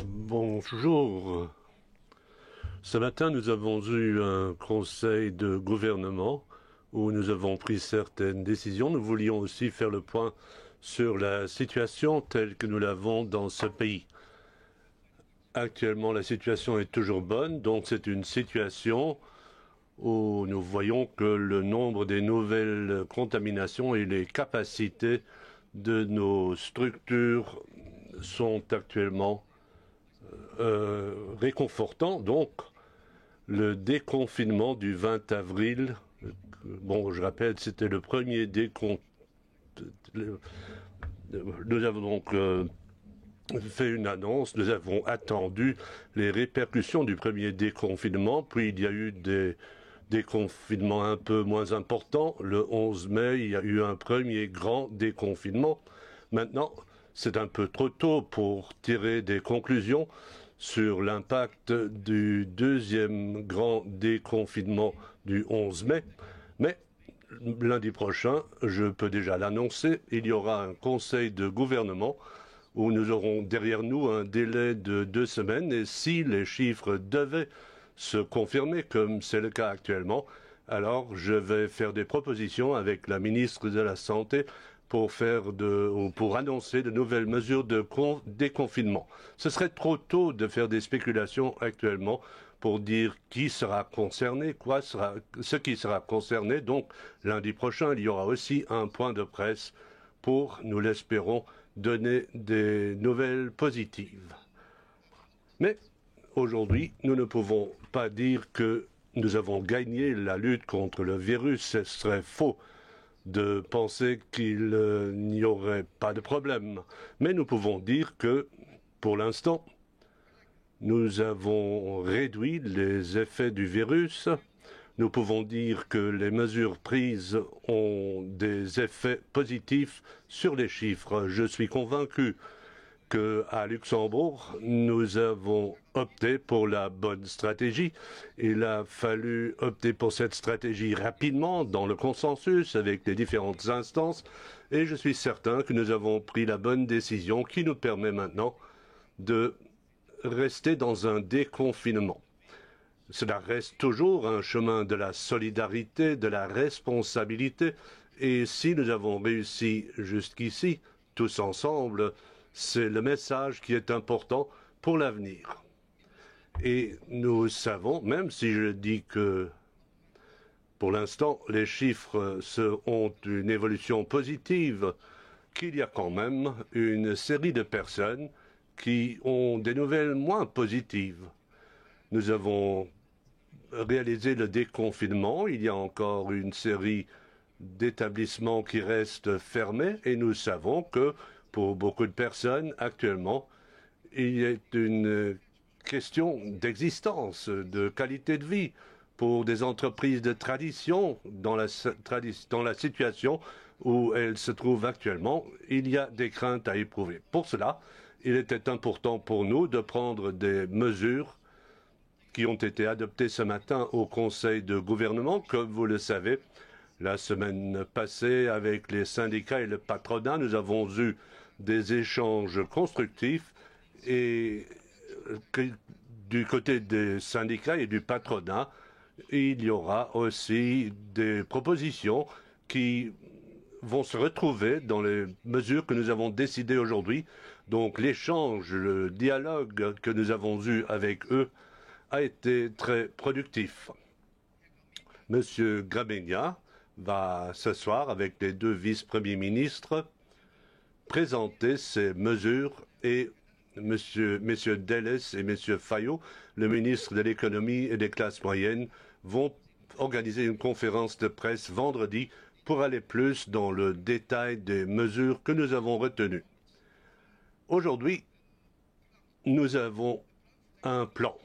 Bonjour. Ce matin, nous avons eu un conseil de gouvernement où nous avons pris certaines décisions. Nous voulions aussi faire le point sur la situation telle que nous l'avons dans ce pays. Actuellement, la situation est toujours bonne, donc c'est une situation où nous voyons que le nombre des nouvelles contaminations et les capacités de nos structures sont actuellement réconfortants. Donc, le déconfinement du 20 avril, je rappelle, c'était le premier déconfinement. Nous avons donc fait une annonce, nous avons attendu les répercussions du premier déconfinement, puis il y a eu des déconfinements un peu moins importants. Le 11 mai, il y a eu un premier grand déconfinement. Maintenant, c'est un peu trop tôt pour tirer des conclusions sur l'impact du deuxième grand déconfinement du 11 mai. Mais lundi prochain, je peux déjà l'annoncer, il y aura un conseil de gouvernement où nous aurons derrière nous un délai de 2 semaines et si les chiffres devaient se confirmer comme c'est le cas actuellement, alors je vais faire des propositions avec la ministre de la Santé pour annoncer de nouvelles mesures de déconfinement. Ce serait trop tôt de faire des spéculations actuellement pour dire qui sera concerné, ce qui sera concerné. Donc, lundi prochain, il y aura aussi un point de presse pour, nous l'espérons, donner des nouvelles positives. Mais aujourd'hui, nous ne pouvons pas dire que nous avons gagné la lutte contre le virus. Ce serait faux de penser qu'il n'y aurait pas de problème. Mais nous pouvons dire que, pour l'instant, nous avons réduit les effets du virus. Nous pouvons dire que les mesures prises ont des effets positifs sur les chiffres. Je suis convaincu qu'à Luxembourg, nous avons opté pour la bonne stratégie. Il a fallu opter pour cette stratégie rapidement, dans le consensus, avec les différentes instances, et je suis certain que nous avons pris la bonne décision qui nous permet maintenant de rester dans un déconfinement. Cela reste toujours un chemin de la solidarité, de la responsabilité, et si nous avons réussi jusqu'ici, tous ensemble, c'est le message qui est important pour l'avenir. Et nous savons, même si je dis que pour l'instant les chiffres ont une évolution positive, qu'il y a quand même une série de personnes qui ont des nouvelles moins positives. Nous avons réalisé le déconfinement, il y a encore une série d'établissements qui restent fermés et nous savons que pour beaucoup de personnes, actuellement, il y a une question d'existence, de qualité de vie. Pour des entreprises de tradition, dans la situation où elles se trouvent actuellement, il y a des craintes à éprouver. Pour cela, il était important pour nous de prendre des mesures qui ont été adoptées ce matin au Conseil de gouvernement. Comme vous le savez, la semaine passée, avec les syndicats et le patronat, nous avons eu des échanges constructifs et du côté des syndicats et du patronat, il y aura aussi des propositions qui vont se retrouver dans les mesures que nous avons décidées aujourd'hui. Donc l'échange, le dialogue que nous avons eu avec eux a été très productif. Monsieur Gramegna va ce soir, avec les deux vice-premiers ministres, présenter ces mesures et messieurs Delles et messieurs Fayot, le ministre de l'économie et des classes moyennes, vont organiser une conférence de presse vendredi pour aller plus dans le détail des mesures que nous avons retenues. Aujourd'hui, nous avons un plan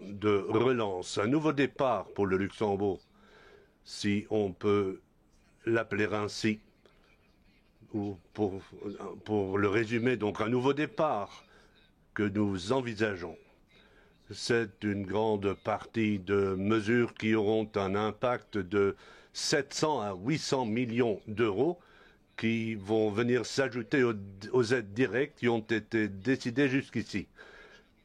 de relance, un nouveau départ pour le Luxembourg, si on peut l'appeler ainsi, ou pour le résumer, donc un nouveau départ que nous envisageons. C'est une grande partie de mesures qui auront un impact de 700 à 800 millions d'euros qui vont venir s'ajouter aux aides directes qui ont été décidées jusqu'ici.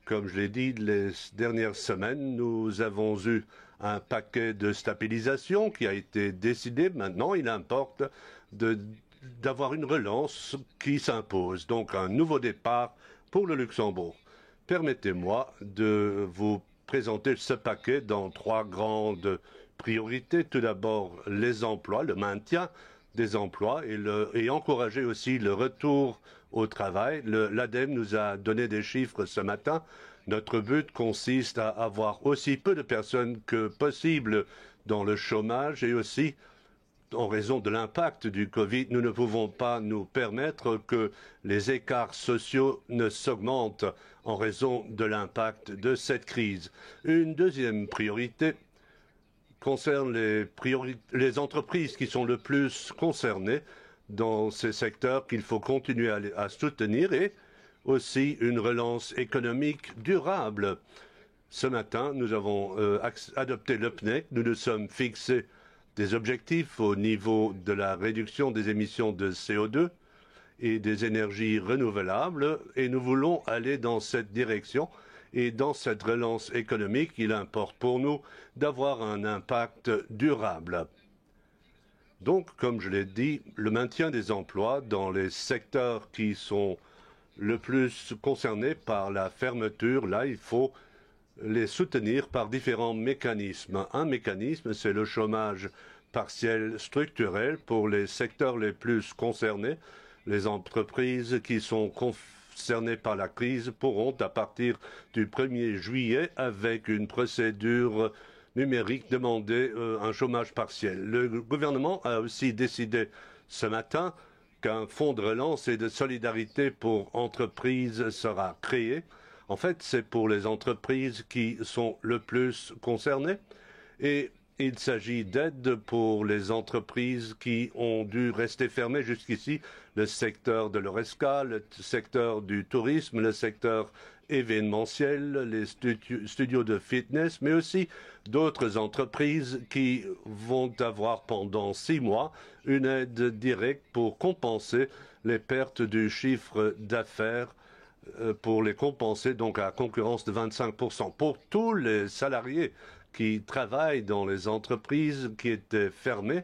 Comme je l'ai dit, les dernières semaines, nous avons eu un paquet de stabilisation qui a été décidé. Maintenant, il importe d'avoir une relance qui s'impose, donc un nouveau départ pour le Luxembourg. Permettez-moi de vous présenter ce paquet dans trois grandes priorités. Tout d'abord, les emplois, le maintien des emplois et encourager aussi le retour au travail. L'ADEME nous a donné des chiffres ce matin. Notre but consiste à avoir aussi peu de personnes que possible dans le chômage et aussi, en raison de l'impact du Covid, nous ne pouvons pas nous permettre que les écarts sociaux ne s'augmentent en raison de l'impact de cette crise. Une deuxième priorité concerne les entreprises qui sont le plus concernées dans ces secteurs qu'il faut continuer à soutenir et aussi une relance économique durable. Ce matin, nous avons adopté le PNEC. Nous nous sommes fixés des objectifs au niveau de la réduction des émissions de CO2 et des énergies renouvelables et nous voulons aller dans cette direction. Et dans cette relance économique, il importe pour nous d'avoir un impact durable. Donc, comme je l'ai dit, le maintien des emplois dans les secteurs qui sont le plus concernés par la fermeture, là, il faut les soutenir par différents mécanismes. Un mécanisme, c'est le chômage partiel structurel pour les secteurs les plus concernés. Les entreprises qui sont concernées par la crise pourront, à partir du 1er juillet, avec une procédure numérique, demander un chômage partiel. Le gouvernement a aussi décidé ce matin qu'un fonds de relance et de solidarité pour entreprises sera créé. En fait, c'est pour les entreprises qui sont le plus concernées et il s'agit d'aide pour les entreprises qui ont dû rester fermées jusqu'ici, le secteur de l'ORESCA, le secteur du tourisme, le secteur événementiel, les studios de fitness, mais aussi d'autres entreprises qui vont avoir pendant 6 mois une aide directe pour compenser les pertes du chiffre d'affaires pour les compenser donc à concurrence de 25%. Pour tous les salariés qui travaillent dans les entreprises qui étaient fermées,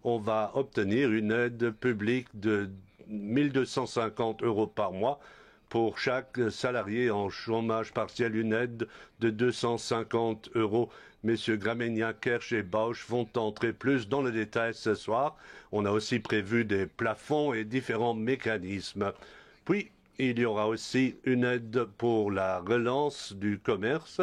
on va obtenir une aide publique de 1 250 € par mois. Pour chaque salarié en chômage partiel, une aide de 250 €. Messieurs Gramegna, Kersh et Bausch vont entrer plus dans le détail ce soir. On a aussi prévu des plafonds et différents mécanismes. Puis, il y aura aussi une aide pour la relance du commerce.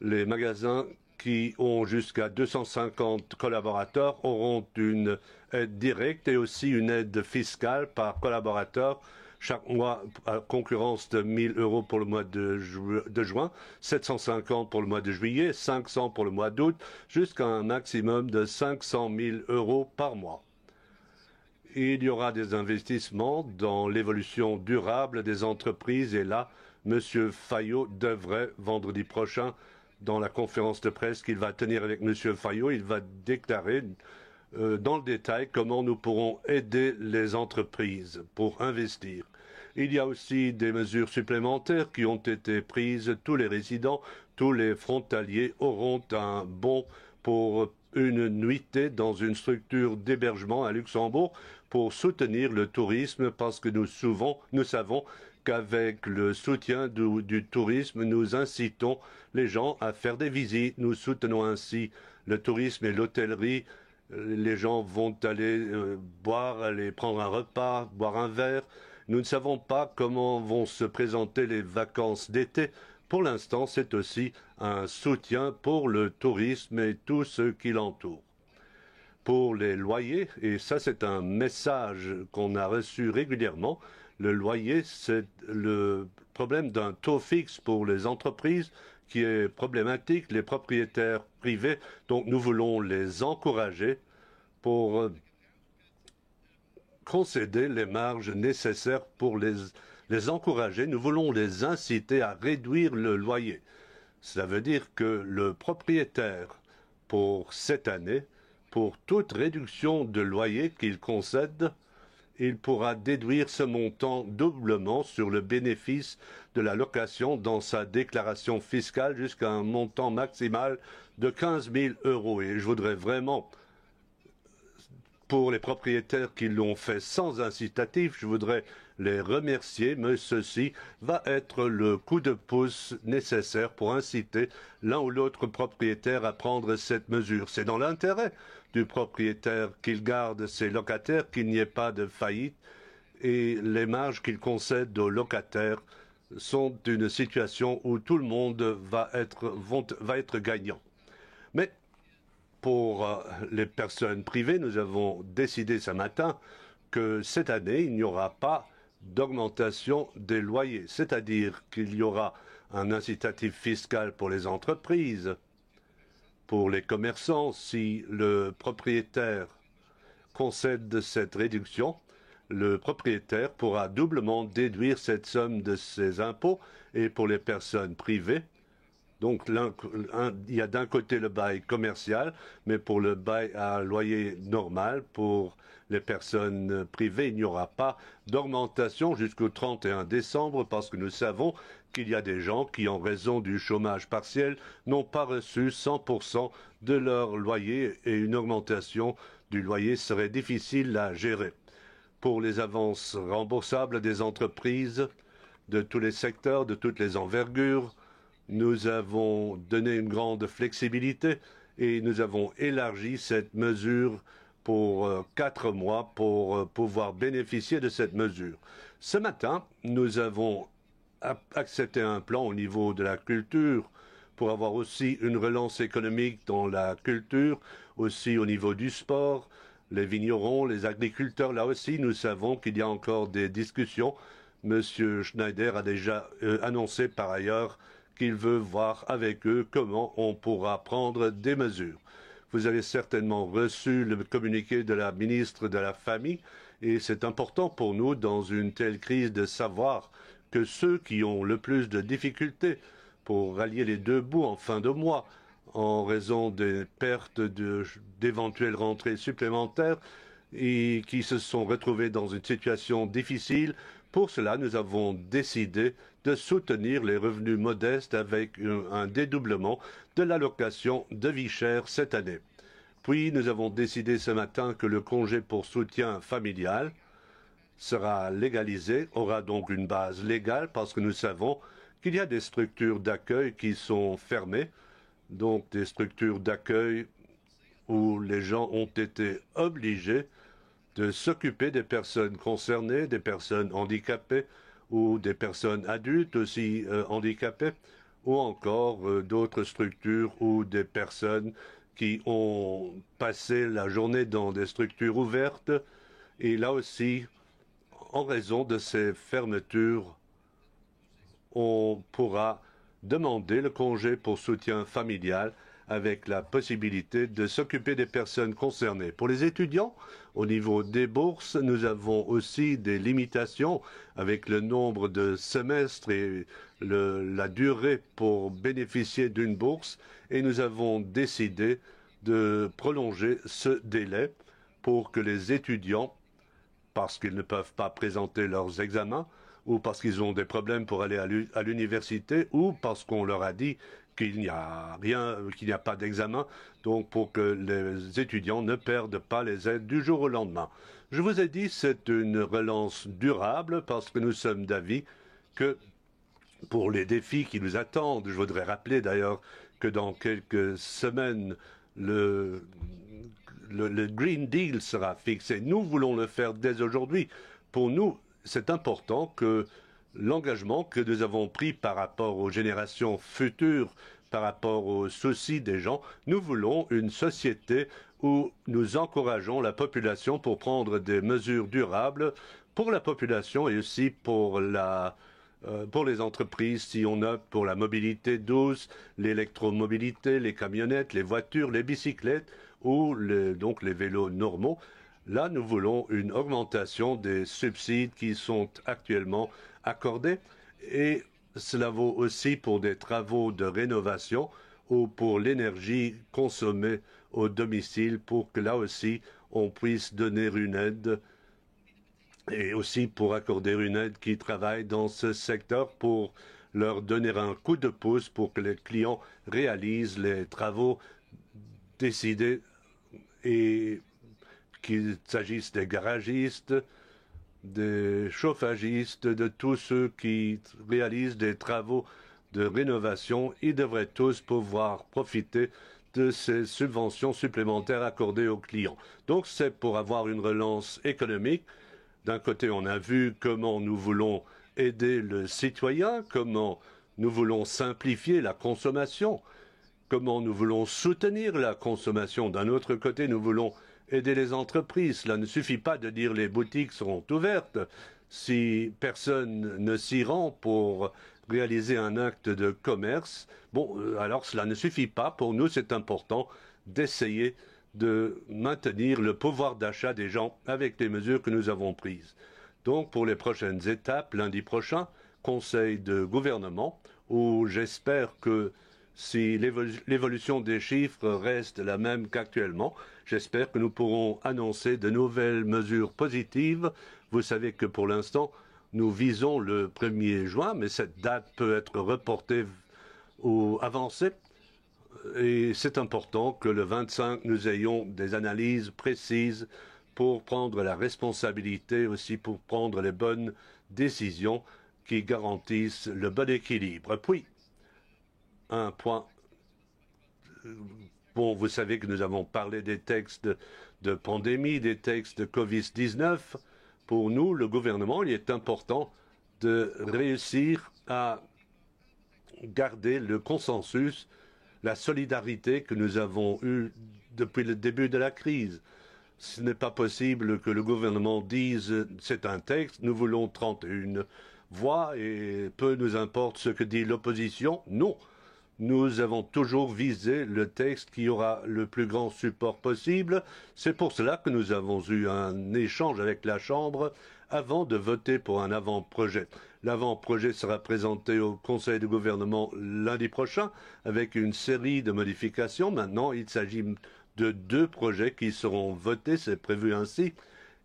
Les magasins qui ont jusqu'à 250 collaborateurs auront une aide directe et aussi une aide fiscale par collaborateur chaque mois à concurrence de 1 000 € pour le mois de juin, 750 pour le mois de juillet, 500 pour le mois d'août, jusqu'à un maximum de 500 000 € par mois. Il y aura des investissements dans l'évolution durable des entreprises et là, M. Fayot devrait, vendredi prochain, dans la conférence de presse qu'il va tenir avec M. Fayot, il va déclarer dans le détail comment nous pourrons aider les entreprises pour investir. Il y a aussi des mesures supplémentaires qui ont été prises. Tous les résidents, tous les frontaliers auront un bon pour une nuitée dans une structure d'hébergement à Luxembourg pour soutenir le tourisme parce que nous savons qu'avec le soutien du tourisme, nous incitons les gens à faire des visites. Nous soutenons ainsi le tourisme et l'hôtellerie. Les gens vont aller aller prendre un repas, boire un verre. Nous ne savons pas comment vont se présenter les vacances d'été. Pour l'instant, c'est aussi un soutien pour le tourisme et tout ce qui l'entoure. Pour les loyers, et ça c'est un message qu'on a reçu régulièrement, le loyer, c'est le problème d'un taux fixe pour les entreprises qui est problématique, les propriétaires privés. Donc nous voulons les encourager pour concéder les marges nécessaires pour les encourager. Nous voulons les inciter à réduire le loyer. Cela veut dire que le propriétaire, pour cette année, pour toute réduction de loyer qu'il concède, il pourra déduire ce montant doublement sur le bénéfice de la location dans sa déclaration fiscale jusqu'à un montant maximal de 15 000 euros. Et je voudrais vraiment, pour les propriétaires qui l'ont fait sans incitatif, je voudrais les remercier, mais ceci va être le coup de pouce nécessaire pour inciter l'un ou l'autre propriétaire à prendre cette mesure. C'est dans l'intérêt du propriétaire qu'il garde ses locataires, qu'il n'y ait pas de faillite, et les marges qu'il concède aux locataires sont une situation où tout le monde va être gagnant. Mais pour les personnes privées, nous avons décidé ce matin que cette année, il n'y aura pas d'augmentation des loyers, c'est-à-dire qu'il y aura un incitatif fiscal pour les entreprises, pour les commerçants. Si le propriétaire concède cette réduction, le propriétaire pourra doublement déduire cette somme de ses impôts. Et pour les personnes privées, donc il y a d'un côté le bail commercial, mais pour le bail à loyer normal, pour les personnes privées, il n'y aura pas d'augmentation jusqu'au 31 décembre parce que nous savons qu'il y a des gens qui, en raison du chômage partiel, n'ont pas reçu 100% de leur loyer et une augmentation du loyer serait difficile à gérer. Pour les avances remboursables des entreprises de tous les secteurs, de toutes les envergures, nous avons donné une grande flexibilité et nous avons élargi cette mesure pour 4 mois pour pouvoir bénéficier de cette mesure. Ce matin, nous avons accepté un plan au niveau de la culture pour avoir aussi une relance économique dans la culture, aussi au niveau du sport, les vignerons, les agriculteurs. Là aussi, nous savons qu'il y a encore des discussions. Monsieur Schneider a déjà annoncé par ailleurs qu'il veut voir avec eux comment on pourra prendre des mesures. Vous avez certainement reçu le communiqué de la ministre de la Famille et c'est important pour nous dans une telle crise de savoir que ceux qui ont le plus de difficultés pour rallier les deux bouts en fin de mois en raison des pertes d'éventuelles rentrées supplémentaires et qui se sont retrouvés dans une situation difficile. Pour cela, nous avons décidé de soutenir les revenus modestes avec un dédoublement de l'allocation de vie chère cette année. Puis, nous avons décidé ce matin que le congé pour soutien familial sera légalisé, aura donc une base légale parce que nous savons qu'il y a des structures d'accueil qui sont fermées, donc des structures d'accueil où les gens ont été obligés de s'occuper des personnes concernées, des personnes handicapées ou des personnes adultes aussi handicapées, ou encore d'autres structures ou des personnes qui ont passé la journée dans des structures ouvertes. Et là aussi, en raison de ces fermetures, on pourra demander le congé pour soutien familial avec la possibilité de s'occuper des personnes concernées. Pour les étudiants, au niveau des bourses, nous avons aussi des limitations avec le nombre de semestres et la durée pour bénéficier d'une bourse et nous avons décidé de prolonger ce délai pour que les étudiants, parce qu'ils ne peuvent pas présenter leurs examens, ou parce qu'ils ont des problèmes pour aller à l'université, ou parce qu'on leur a dit qu'il n'y a rien, qu'il n'y a pas d'examen, donc pour que les étudiants ne perdent pas les aides du jour au lendemain. Je vous ai dit, c'est une relance durable parce que nous sommes d'avis que pour les défis qui nous attendent, je voudrais rappeler d'ailleurs que dans quelques semaines, le Green Deal sera fixé. Nous voulons le faire dès aujourd'hui. Pour nous, c'est important que l'engagement que nous avons pris par rapport aux générations futures, par rapport aux soucis des gens, nous voulons une société où nous encourageons la population pour prendre des mesures durables pour la population et aussi pour les entreprises, si on opte pour la mobilité douce, l'électromobilité, les camionnettes, les voitures, les bicyclettes ou donc les vélos normaux. Là, nous voulons une augmentation des subsides qui sont actuellement accordés et cela vaut aussi pour des travaux de rénovation ou pour l'énergie consommée au domicile pour que là aussi on puisse donner une aide et aussi pour accorder une aide qui travaille dans ce secteur pour leur donner un coup de pouce pour que les clients réalisent les travaux décidés et qu'il s'agisse des garagistes, des chauffagistes, de tous ceux qui réalisent des travaux de rénovation, ils devraient tous pouvoir profiter de ces subventions supplémentaires accordées aux clients. Donc c'est pour avoir une relance économique. D'un côté, on a vu comment nous voulons aider le citoyen, comment nous voulons simplifier la consommation, comment nous voulons soutenir la consommation. D'un autre côté, nous voulons aider les entreprises. Cela ne suffit pas de dire les boutiques seront ouvertes si personne ne s'y rend pour réaliser un acte de commerce. Bon, alors cela ne suffit pas. Pour nous, c'est important d'essayer de maintenir le pouvoir d'achat des gens avec les mesures que nous avons prises. Donc, pour les prochaines étapes, lundi prochain, conseil de gouvernement, où j'espère que si l'évolution des chiffres reste la même qu'actuellement, j'espère que nous pourrons annoncer de nouvelles mesures positives. Vous savez que pour l'instant, nous visons le 1er juin, mais cette date peut être reportée ou avancée. Et c'est important que le 25, nous ayons des analyses précises pour prendre la responsabilité, aussi pour prendre les bonnes décisions qui garantissent le bon équilibre. Puis, un point. Bon, vous savez que nous avons parlé des textes de pandémie, des textes de Covid-19. Pour nous, le gouvernement, il est important de réussir à garder le consensus, la solidarité que nous avons eue depuis le début de la crise. Ce n'est pas possible que le gouvernement dise c'est un texte, nous voulons 31 voix et peu nous importe ce que dit l'opposition. Non. Nous avons toujours visé le texte qui aura le plus grand support possible. C'est pour cela que nous avons eu un échange avec la Chambre avant de voter pour un avant-projet. L'avant-projet sera présenté au Conseil de gouvernement lundi prochain avec une série de modifications. Maintenant, il s'agit de 2 projets qui seront votés, c'est prévu ainsi.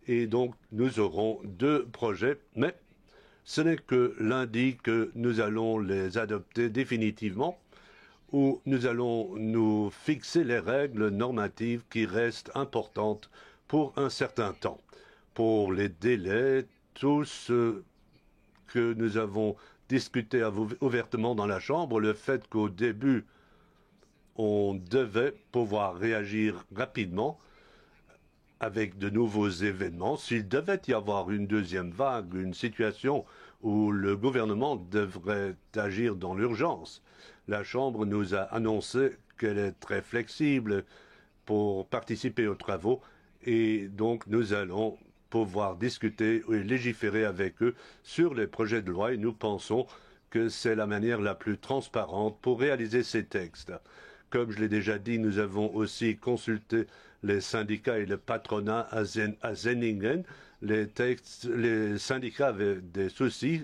Et donc, nous aurons 2 projets, mais ce n'est que lundi que nous allons les adopter définitivement, où nous allons nous fixer les règles normatives qui restent importantes pour un certain temps. Pour les délais, tout ce que nous avons discuté ouvertement dans la Chambre, le fait qu'au début, on devait pouvoir réagir rapidement avec de nouveaux événements. S'il devait y avoir une deuxième vague, une situation où le gouvernement devrait agir dans l'urgence, la Chambre nous a annoncé qu'elle est très flexible pour participer aux travaux et donc nous allons pouvoir discuter et légiférer avec eux sur les projets de loi et nous pensons que c'est la manière la plus transparente pour réaliser ces textes. Comme je l'ai déjà dit, nous avons aussi consulté les syndicats et le patronat à Zenningen. Les syndicats avaient des soucis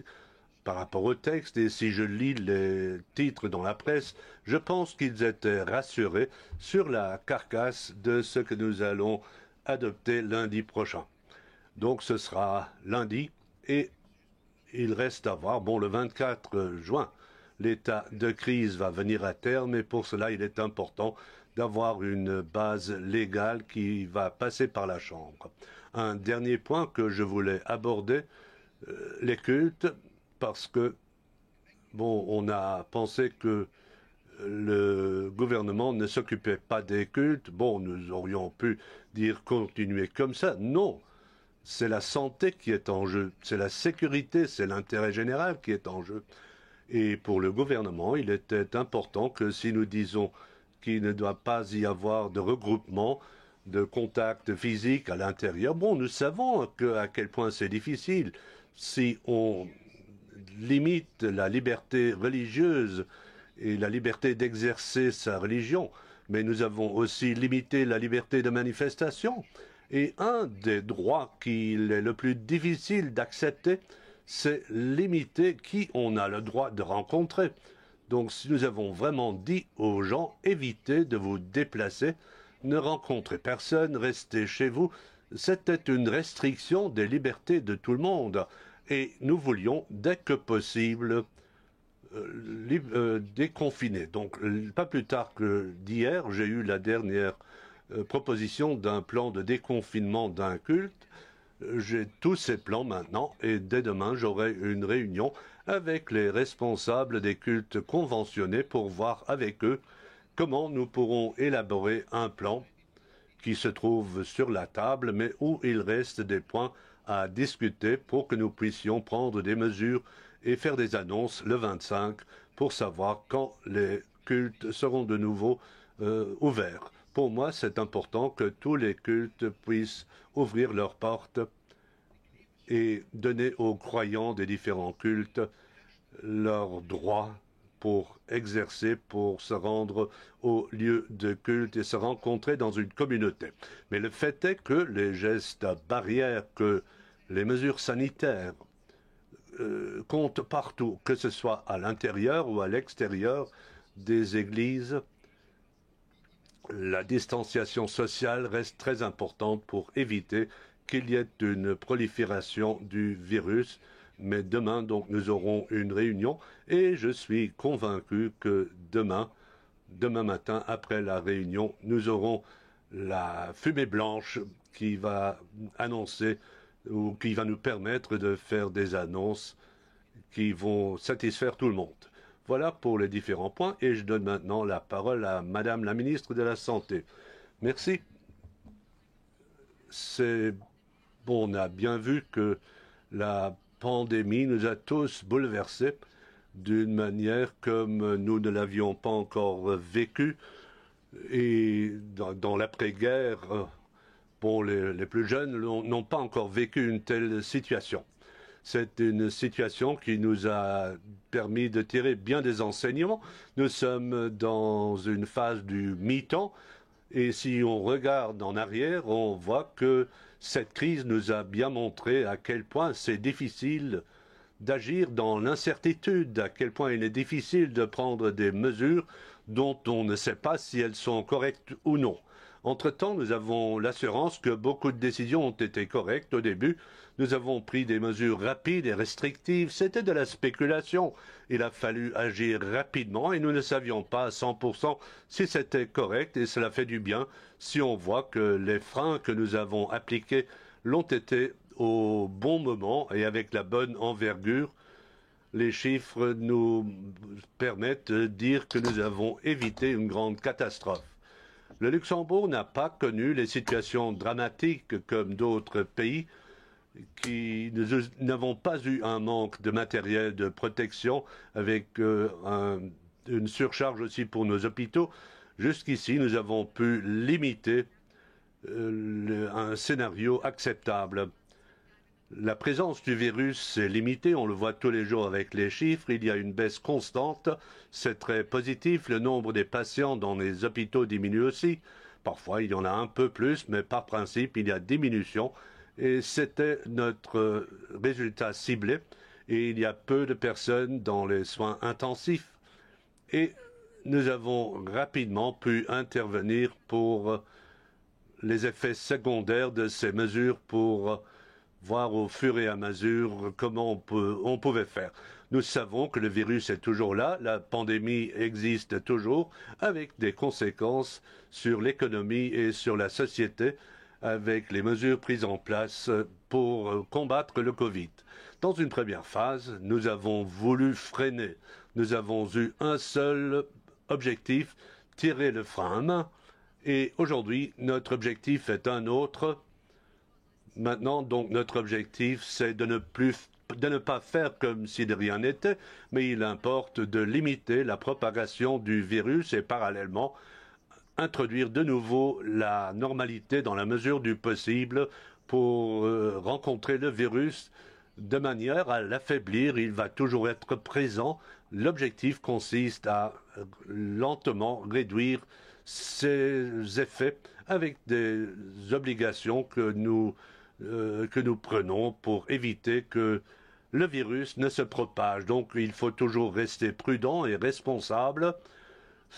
par rapport au texte et si je lis les titres dans la presse, je pense qu'ils étaient rassurés sur la carcasse de ce que nous allons adopter lundi prochain. Donc ce sera lundi et il reste à voir. Bon, le 24 juin, l'état de crise va venir à terme et pour cela, il est important d'avoir une base légale qui va passer par la Chambre. Un dernier point que je voulais aborder, les cultes, parce que, bon, on a pensé que le gouvernement ne s'occupait pas des cultes. Bon, nous aurions pu dire continuer comme ça. Non, c'est la santé qui est en jeu, c'est la sécurité, c'est l'intérêt général qui est en jeu. Et pour le gouvernement, il était important que si nous disons qu'il ne doit pas y avoir de regroupement, de contact physique à l'intérieur, bon, nous savons à quel point c'est difficile. Si on limite la liberté religieuse et la liberté d'exercer sa religion, mais nous avons aussi limité la liberté de manifestation. Et un des droits qu'il est le plus difficile d'accepter, c'est limiter qui on a le droit de rencontrer. Donc si nous avons vraiment dit aux gens, évitez de vous déplacer, ne rencontrez personne, restez chez vous, c'était une restriction des libertés de tout le monde. Et nous voulions, dès que possible, déconfiner. Donc, pas plus tard que d'hier, j'ai eu la dernière proposition d'un plan de déconfinement d'un culte. J'ai tous ces plans maintenant et dès demain, j'aurai une réunion avec les responsables des cultes conventionnés pour voir avec eux comment nous pourrons élaborer un plan qui se trouve sur la table, mais où il reste des points à discuter pour que nous puissions prendre des mesures et faire des annonces le 25 pour savoir quand les cultes seront de nouveau ouverts. Pour moi, c'est important que tous les cultes puissent ouvrir leurs portes et donner aux croyants des différents cultes leurs droits pour exercer, pour se rendre au lieu de culte et se rencontrer dans une communauté. Mais le fait est que les gestes barrières, que les mesures sanitaires comptent partout, que ce soit à l'intérieur ou à l'extérieur des églises. La distanciation sociale reste très importante pour éviter qu'il y ait une prolifération du virus. Mais demain, donc, nous aurons une réunion et je suis convaincu que demain matin, après la réunion, nous aurons la fumée blanche qui va annoncer ou qui va nous permettre de faire des annonces qui vont satisfaire tout le monde. Voilà pour les différents points et je donne maintenant la parole à Madame la ministre de la Santé. Merci. C'est bon, on a bien vu que la pandémie nous a tous bouleversés d'une manière comme nous ne l'avions pas encore vécu. Et dans l'après-guerre, bon, les plus jeunes n'ont pas encore vécu une telle situation. C'est une situation qui nous a permis de tirer bien des enseignements. Nous sommes dans une phase du mi-temps et si on regarde en arrière, on voit que cette crise nous a bien montré à quel point c'est difficile d'agir dans l'incertitude, à quel point il est difficile de prendre des mesures dont on ne sait pas si elles sont correctes ou non. Entre-temps, nous avons l'assurance que beaucoup de décisions ont été correctes au début. Nous avons pris des mesures rapides et restrictives. C'était de la spéculation. Il a fallu agir rapidement et nous ne savions pas à 100% si c'était correct et cela fait du bien si on voit que les freins que nous avons appliqués l'ont été au bon moment et avec la bonne envergure. Les chiffres nous permettent de dire que nous avons évité une grande catastrophe. Le Luxembourg n'a pas connu les situations dramatiques comme d'autres pays qui n'avons pas eu un manque de matériel de protection avec une surcharge aussi pour nos hôpitaux. Jusqu'ici, nous avons pu limiter un scénario acceptable. La présence du virus est limitée, on le voit tous les jours avec les chiffres, il y a une baisse constante, c'est très positif, le nombre des patients dans les hôpitaux diminue aussi. Parfois il y en a un peu plus, mais par principe il y a diminution et c'était notre résultat ciblé et il y a peu de personnes dans les soins intensifs et nous avons rapidement pu intervenir pour les effets secondaires de ces mesures pour voir au fur et à mesure comment on pouvait faire. Nous savons que le virus est toujours là, la pandémie existe toujours, avec des conséquences sur l'économie et sur la société, avec les mesures prises en place pour combattre le Covid. Dans une première phase, nous avons voulu freiner. Nous avons eu un seul objectif, tirer le frein à main. Et aujourd'hui, notre objectif est un autre. Maintenant, donc, notre objectif, c'est de ne pas faire comme si de rien n'était, mais il importe de limiter la propagation du virus et parallèlement introduire de nouveau la normalité dans la mesure du possible pour rencontrer le virus de manière à l'affaiblir. Il va toujours être présent. L'objectif consiste à lentement réduire ses effets avec des obligations que nous prenons pour éviter que le virus ne se propage. Donc il faut toujours rester prudent et responsable.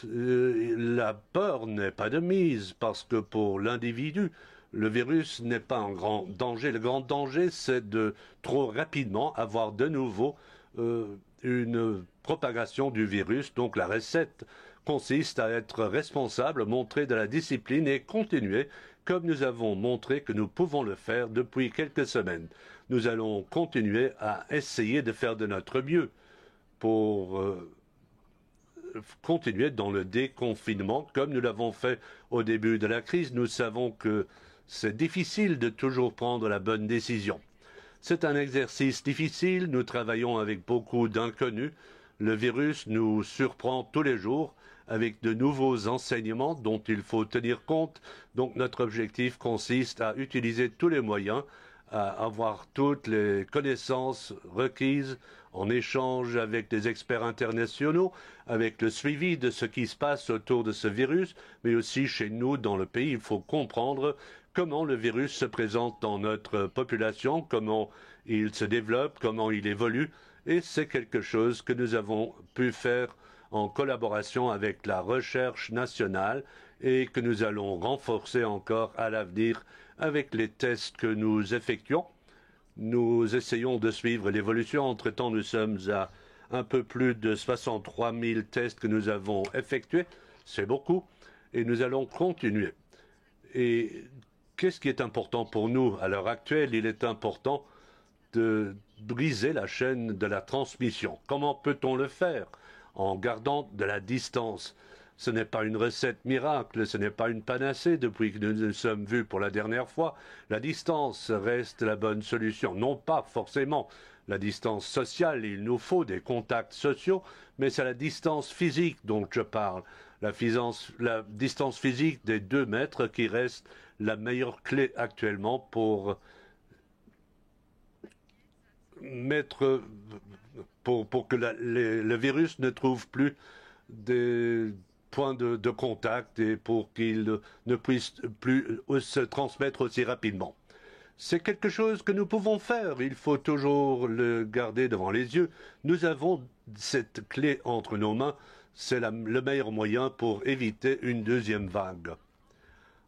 La peur n'est pas de mise parce que pour l'individu, Le virus n'est pas un grand danger. Le grand danger, c'est de trop rapidement avoir de nouveau une propagation du virus. Donc la recette consiste à être responsable, montrer de la discipline et continuer comme nous avons montré que nous pouvons le faire depuis quelques semaines. Nous allons continuer à essayer de faire de notre mieux pour continuer dans le déconfinement comme nous l'avons fait au début de la crise. Nous savons que c'est difficile de toujours prendre la bonne décision. C'est un exercice difficile, nous travaillons avec beaucoup d'inconnus. Le virus nous surprend tous les jours avec de nouveaux enseignements dont il faut tenir compte. Donc notre objectif consiste à utiliser tous les moyens, à avoir toutes les connaissances requises en échange avec des experts internationaux, avec le suivi de ce qui se passe autour de ce virus, mais aussi chez nous dans le pays. Il faut comprendre comment le virus se présente dans notre population, comment il se développe, comment il évolue. Et c'est quelque chose que nous avons pu faire en collaboration avec la recherche nationale et que nous allons renforcer encore à l'avenir avec les tests que nous effectuons. Nous essayons de suivre l'évolution. Entre-temps, nous sommes à un peu plus de 63 000 tests que nous avons effectués. C'est beaucoup. Et nous allons continuer. Et qu'est-ce qui est important pour nous à l'heure actuelle? Il est important de briser la chaîne de la transmission. Comment peut-on le faire? En gardant de la distance. Ce n'est pas une recette miracle, ce n'est pas une panacée depuis que nous nous sommes vus pour la dernière fois. La distance reste la bonne solution. Non pas forcément la distance sociale, il nous faut des contacts sociaux, mais c'est la distance physique dont je parle. La distance physique des 2 mètres qui reste la meilleure clé actuellement pour pour que le virus ne trouve plus des points de contact et pour qu'il ne puisse plus se transmettre aussi rapidement. C'est quelque chose que nous pouvons faire. Il faut toujours le garder devant les yeux. Nous avons cette clé entre nos mains. C'est le meilleur moyen pour éviter une deuxième vague.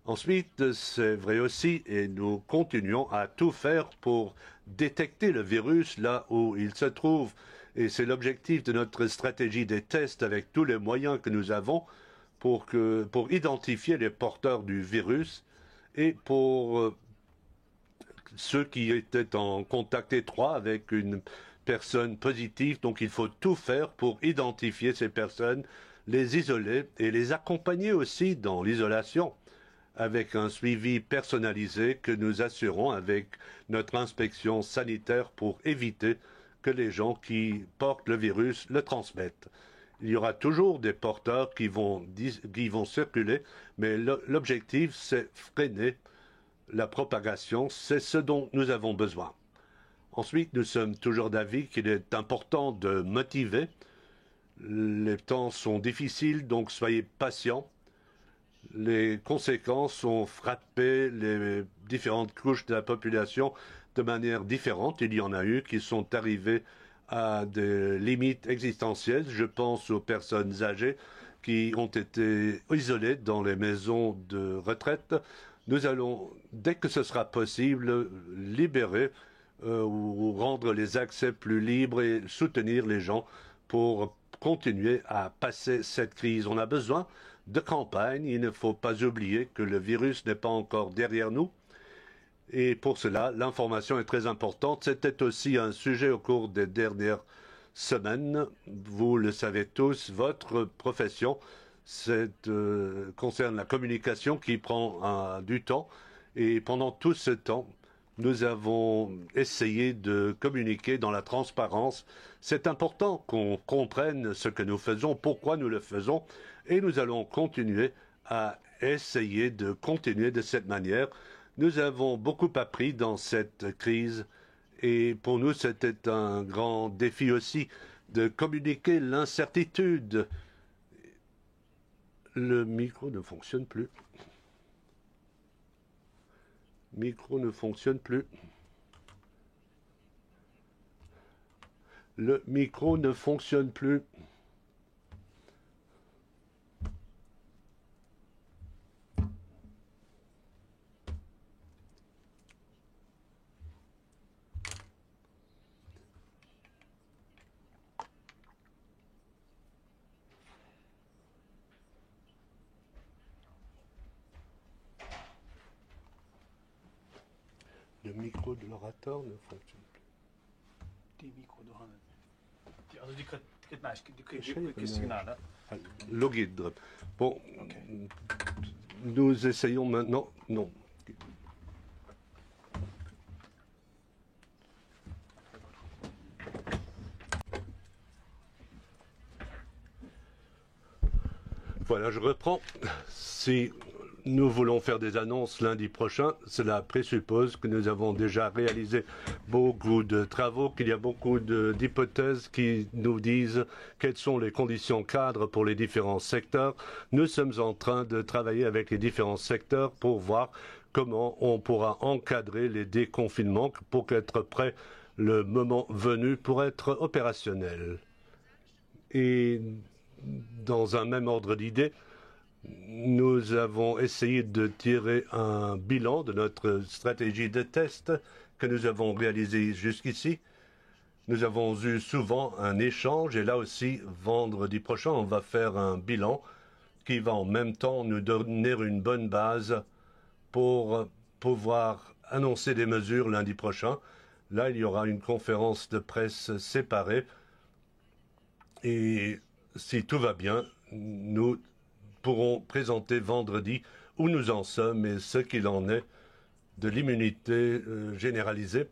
Ensuite, c'est vrai aussi, et nous continuons à tout faire pour détecter le virus là où il se trouve. Et c'est l'objectif de notre stratégie des tests avec tous les moyens que nous avons pour identifier les porteurs du virus et pour ceux qui étaient en contact étroit avec une personne positive. Donc il faut tout faire pour identifier ces personnes, les isoler et les accompagner aussi dans l'isolation avec un suivi personnalisé que nous assurons avec notre inspection sanitaire pour éviter que les gens qui portent le virus le transmettent. Il y aura toujours des porteurs qui vont circuler, mais l'objectif, c'est freiner la propagation. C'est ce dont nous avons besoin. Ensuite, nous sommes toujours d'avis qu'il est important de motiver. Les temps sont difficiles, donc soyez patients. Les conséquences ont frappé les différentes couches de la population de manière différente. Il y en a eu qui sont arrivés à des limites existentielles. Je pense aux personnes âgées qui ont été isolées dans les maisons de retraite. Nous allons, dès que ce sera possible, libérer ou rendre les accès plus libres et soutenir les gens pour continuer à passer cette crise. On a besoin de campagne. Il ne faut pas oublier que le virus n'est pas encore derrière nous. Et pour cela, l'information est très importante. C'était aussi un sujet au cours des dernières semaines. Vous le savez tous, votre profession concerne la communication qui prend du temps. Et pendant tout ce temps, nous avons essayé de communiquer dans la transparence. C'est important qu'on comprenne ce que nous faisons, pourquoi nous le faisons, et nous allons continuer à essayer de continuer de cette manière. Nous avons beaucoup appris dans cette crise et pour nous, c'était un grand défi aussi de communiquer l'incertitude. Le micro ne fonctionne plus. Micro ne fonctionne plus. Le micro ne fonctionne plus. micro de l'orateur ne fonctionne plus. Die Mikro nog aan het. Also die krijgt signaal, hè? Logidre. Bon, Okay. nous essayons maintenant. Non. Voilà, je reprends. Si nous voulons faire des annonces lundi prochain, cela présuppose que nous avons déjà réalisé beaucoup de travaux, qu'il y a beaucoup d'hypothèses qui nous disent quelles sont les conditions cadres pour les différents secteurs. Nous sommes en train de travailler avec les différents secteurs pour voir comment on pourra encadrer les déconfinements pour être prêt le moment venu pour être opérationnel. Et dans un même ordre d'idées, nous avons essayé de tirer un bilan de notre stratégie de test que nous avons réalisé jusqu'ici. Nous avons eu souvent un échange et là aussi, vendredi prochain, on va faire un bilan qui va en même temps nous donner une bonne base pour pouvoir annoncer des mesures lundi prochain. Là, il y aura une conférence de presse séparée et si tout va bien, nous pourrons présenter vendredi où nous en sommes et ce qu'il en est de l'immunité généralisée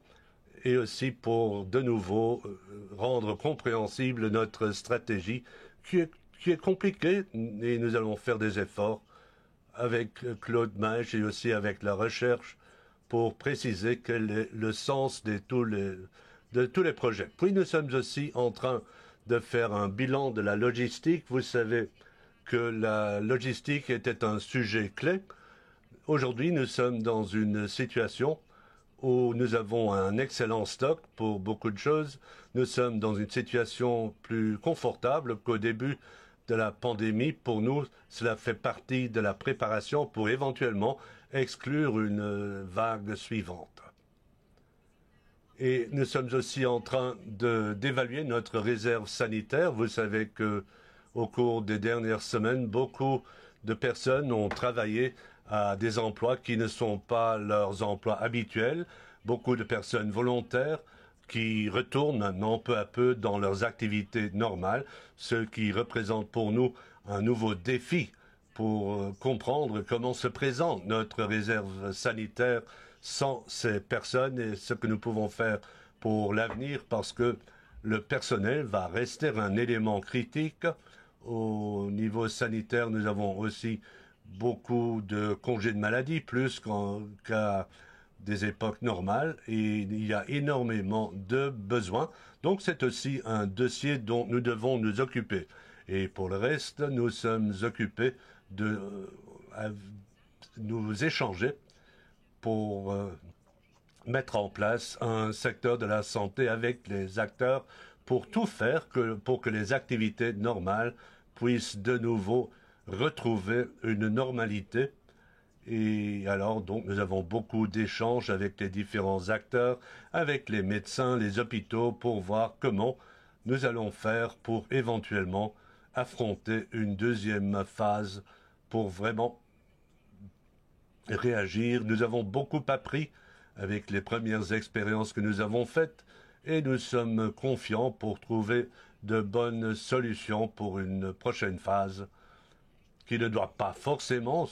et aussi pour de nouveau rendre compréhensible notre stratégie qui est compliquée et nous allons faire des efforts avec Claude Mache et aussi avec la recherche pour préciser quel est le sens de tous les projets. Puis nous sommes aussi en train de faire un bilan de la logistique. Vous savez que la logistique était un sujet clé. Aujourd'hui, nous sommes dans une situation où nous avons un excellent stock pour beaucoup de choses. Nous sommes dans une situation plus confortable qu'au début de la pandémie. Pour nous, cela fait partie de la préparation pour éventuellement exclure une vague suivante. Et nous sommes aussi en train d'évaluer notre réserve sanitaire. Vous savez que au cours des dernières semaines, beaucoup de personnes ont travaillé à des emplois qui ne sont pas leurs emplois habituels. Beaucoup de personnes volontaires qui retournent maintenant peu à peu dans leurs activités normales, ce qui représente pour nous un nouveau défi pour comprendre comment se présente notre réserve sanitaire sans ces personnes et ce que nous pouvons faire pour l'avenir parce que le personnel va rester un élément critique. Au niveau sanitaire, nous avons aussi beaucoup de congés de maladie, plus qu'à des époques normales, et il y a énormément de besoins. Donc c'est aussi un dossier dont nous devons nous occuper. Et pour le reste, nous sommes occupés de nous échanger pour mettre en place un secteur de la santé avec les acteurs pour tout faire pour que les activités normales puissent de nouveau retrouver une normalité. Et alors, donc, nous avons beaucoup d'échanges avec les différents acteurs, avec les médecins, les hôpitaux, pour voir comment nous allons faire pour éventuellement affronter une deuxième phase pour vraiment réagir. Nous avons beaucoup appris avec les premières expériences que nous avons faites et nous sommes confiants pour trouver de bonnes solutions pour une prochaine phase qui ne doit pas forcément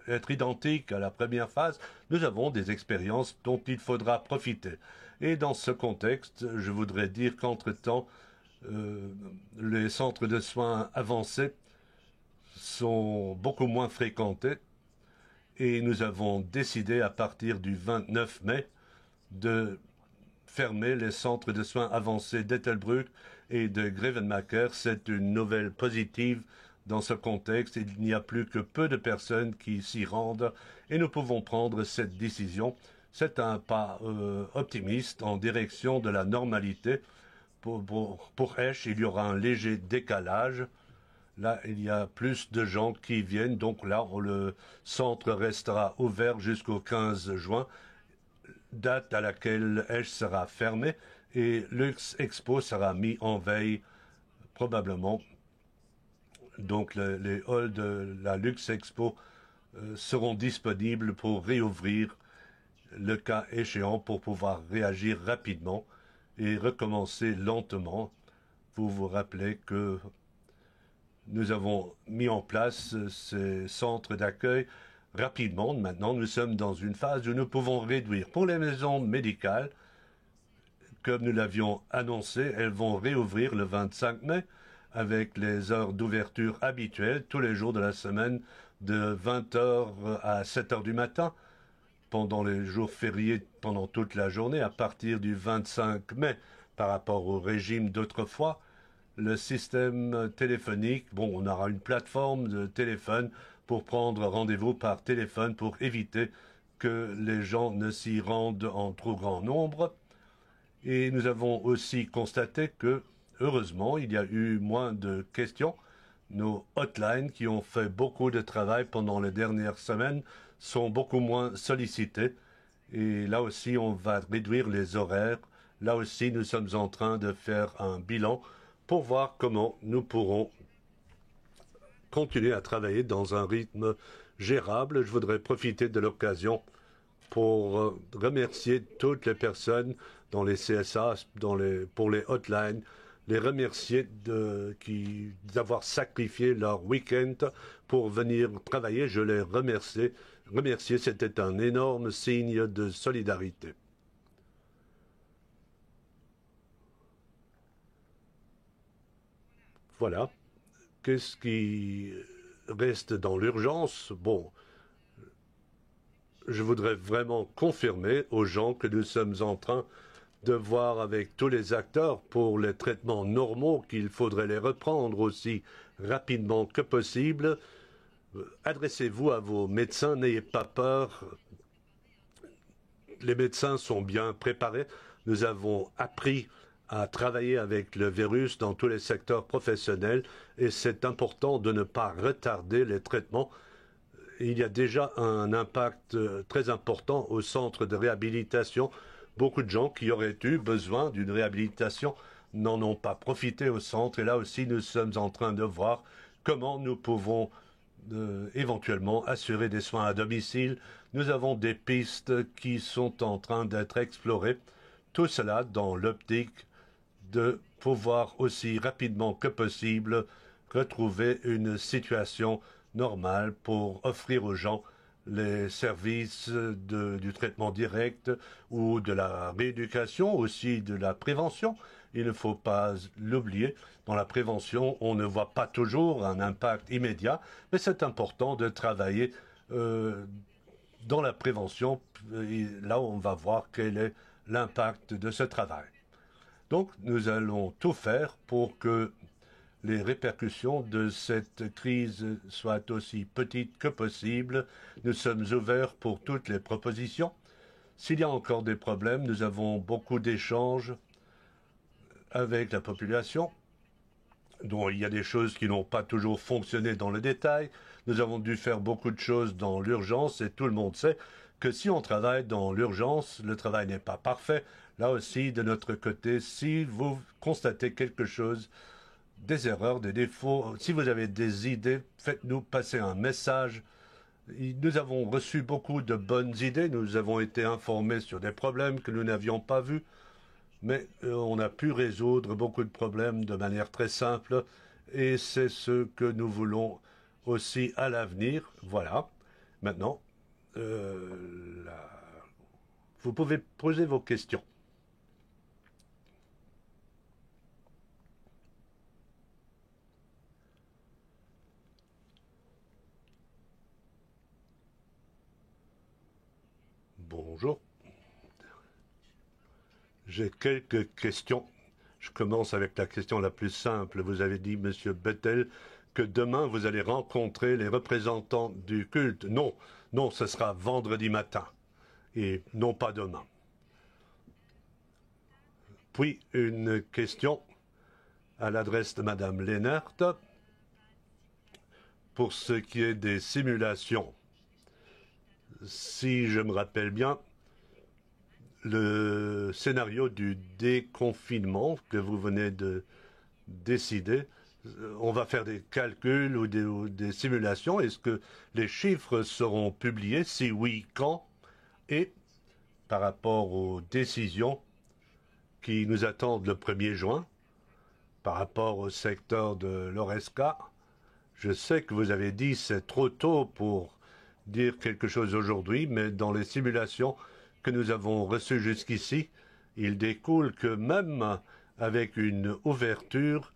être identique à la première phase. Nous avons des expériences dont il faudra profiter. Et dans ce contexte, je voudrais dire qu'entre-temps, les centres de soins avancés sont beaucoup moins fréquentés et nous avons décidé à partir du 29 mai de fermer les centres de soins avancés d'Ettelbruck et de Grevenmacher. C'est une nouvelle positive dans ce contexte. Il n'y a plus que peu de personnes qui s'y rendent et nous pouvons prendre cette décision. C'est un pas optimiste en direction de la normalité. Pour Esch, il y aura un léger décalage. Là, il y a plus de gens qui viennent. Donc là, le centre restera ouvert jusqu'au 15 juin, date à laquelle Esch sera fermé et Lux Expo sera mis en veille probablement. Donc les halls de la Lux Expo seront disponibles pour réouvrir le cas échéant pour pouvoir réagir rapidement et recommencer lentement. Vous vous rappelez que nous avons mis en place ces centres d'accueil rapidement. Maintenant, nous sommes dans une phase où nous pouvons réduire. Pour les maisons médicales, comme nous l'avions annoncé, elles vont réouvrir le 25 mai avec les heures d'ouverture habituelles tous les jours de la semaine de 20 h à 7 h du matin pendant les jours fériés pendant toute la journée à partir du 25 mai par rapport au régime d'autrefois. Le système téléphonique, bon, on aura une plateforme de téléphone pour prendre rendez-vous par téléphone pour éviter que les gens ne s'y rendent en trop grand nombre. Et nous avons aussi constaté que, heureusement, il y a eu moins de questions. Nos hotlines, qui ont fait beaucoup de travail pendant les dernières semaines, sont beaucoup moins sollicités. Et là aussi, on va réduire les horaires. Là aussi, nous sommes en train de faire un bilan pour voir comment nous pourrons continuer à travailler dans un rythme gérable. Je voudrais profiter de l'occasion pour remercier toutes les personnes dans les CSA, pour les hotlines, les remercier d'avoir sacrifié leur week-end pour venir travailler. Je les remercie. C'était un énorme signe de solidarité. Voilà. Qu'est-ce qui reste dans l'urgence? Bon, je voudrais vraiment confirmer aux gens que nous sommes en train de voir avec tous les acteurs pour les traitements normaux qu'il faudrait les reprendre aussi rapidement que possible. Adressez-vous à vos médecins, n'ayez pas peur. Les médecins sont bien préparés. Nous avons appris à travailler avec le virus dans tous les secteurs professionnels et c'est important de ne pas retarder les traitements. Il y a déjà un impact très important au centre de réhabilitation. Beaucoup de gens qui auraient eu besoin d'une réhabilitation n'en ont pas profité au centre. Et là aussi, nous sommes en train de voir comment nous pouvons éventuellement assurer des soins à domicile. Nous avons des pistes qui sont en train d'être explorées. Tout cela dans l'optique de pouvoir aussi rapidement que possible retrouver une situation normale pour offrir aux gens les services du traitement direct ou de la rééducation, aussi de la prévention. Il ne faut pas l'oublier. Dans la prévention, on ne voit pas toujours un impact immédiat, mais c'est important de travailler dans la prévention. Et là, on va voir quel est l'impact de ce travail. Donc, nous allons tout faire pour que les répercussions de cette crise soient aussi petites que possible. Nous sommes ouverts pour toutes les propositions. S'il y a encore des problèmes, nous avons beaucoup d'échanges avec la population, dont il y a des choses qui n'ont pas toujours fonctionné dans le détail. Nous avons dû faire beaucoup de choses dans l'urgence et tout le monde sait que si on travaille dans l'urgence, le travail n'est pas parfait. Là aussi, de notre côté, si vous constatez quelque chose, des erreurs, des défauts, si vous avez des idées, faites-nous passer un message. Nous avons reçu beaucoup de bonnes idées, nous avons été informés sur des problèmes que nous n'avions pas vus, mais on a pu résoudre beaucoup de problèmes de manière très simple et c'est ce que nous voulons aussi à l'avenir. Voilà. Maintenant, vous pouvez poser vos questions. Bonjour. J'ai quelques questions. Je commence avec la question la plus simple. Vous avez dit, Monsieur Bettel, que demain vous allez rencontrer les représentants du culte. Non, non, ce sera vendredi matin et non pas demain. Puis une question à l'adresse de Madame Lennart. Pour ce qui est des simulations, si je me rappelle bien, le scénario du déconfinement que vous venez de décider, on va faire des calculs ou des simulations. Est-ce que les chiffres seront publiés? Si oui, quand? Et par rapport aux décisions qui nous attendent le 1er juin, par rapport au secteur de l'Oresca. Je sais que vous avez dit c'est trop tôt pour dire quelque chose aujourd'hui, mais dans les simulations que nous avons reçues jusqu'ici, il découle que même avec une ouverture,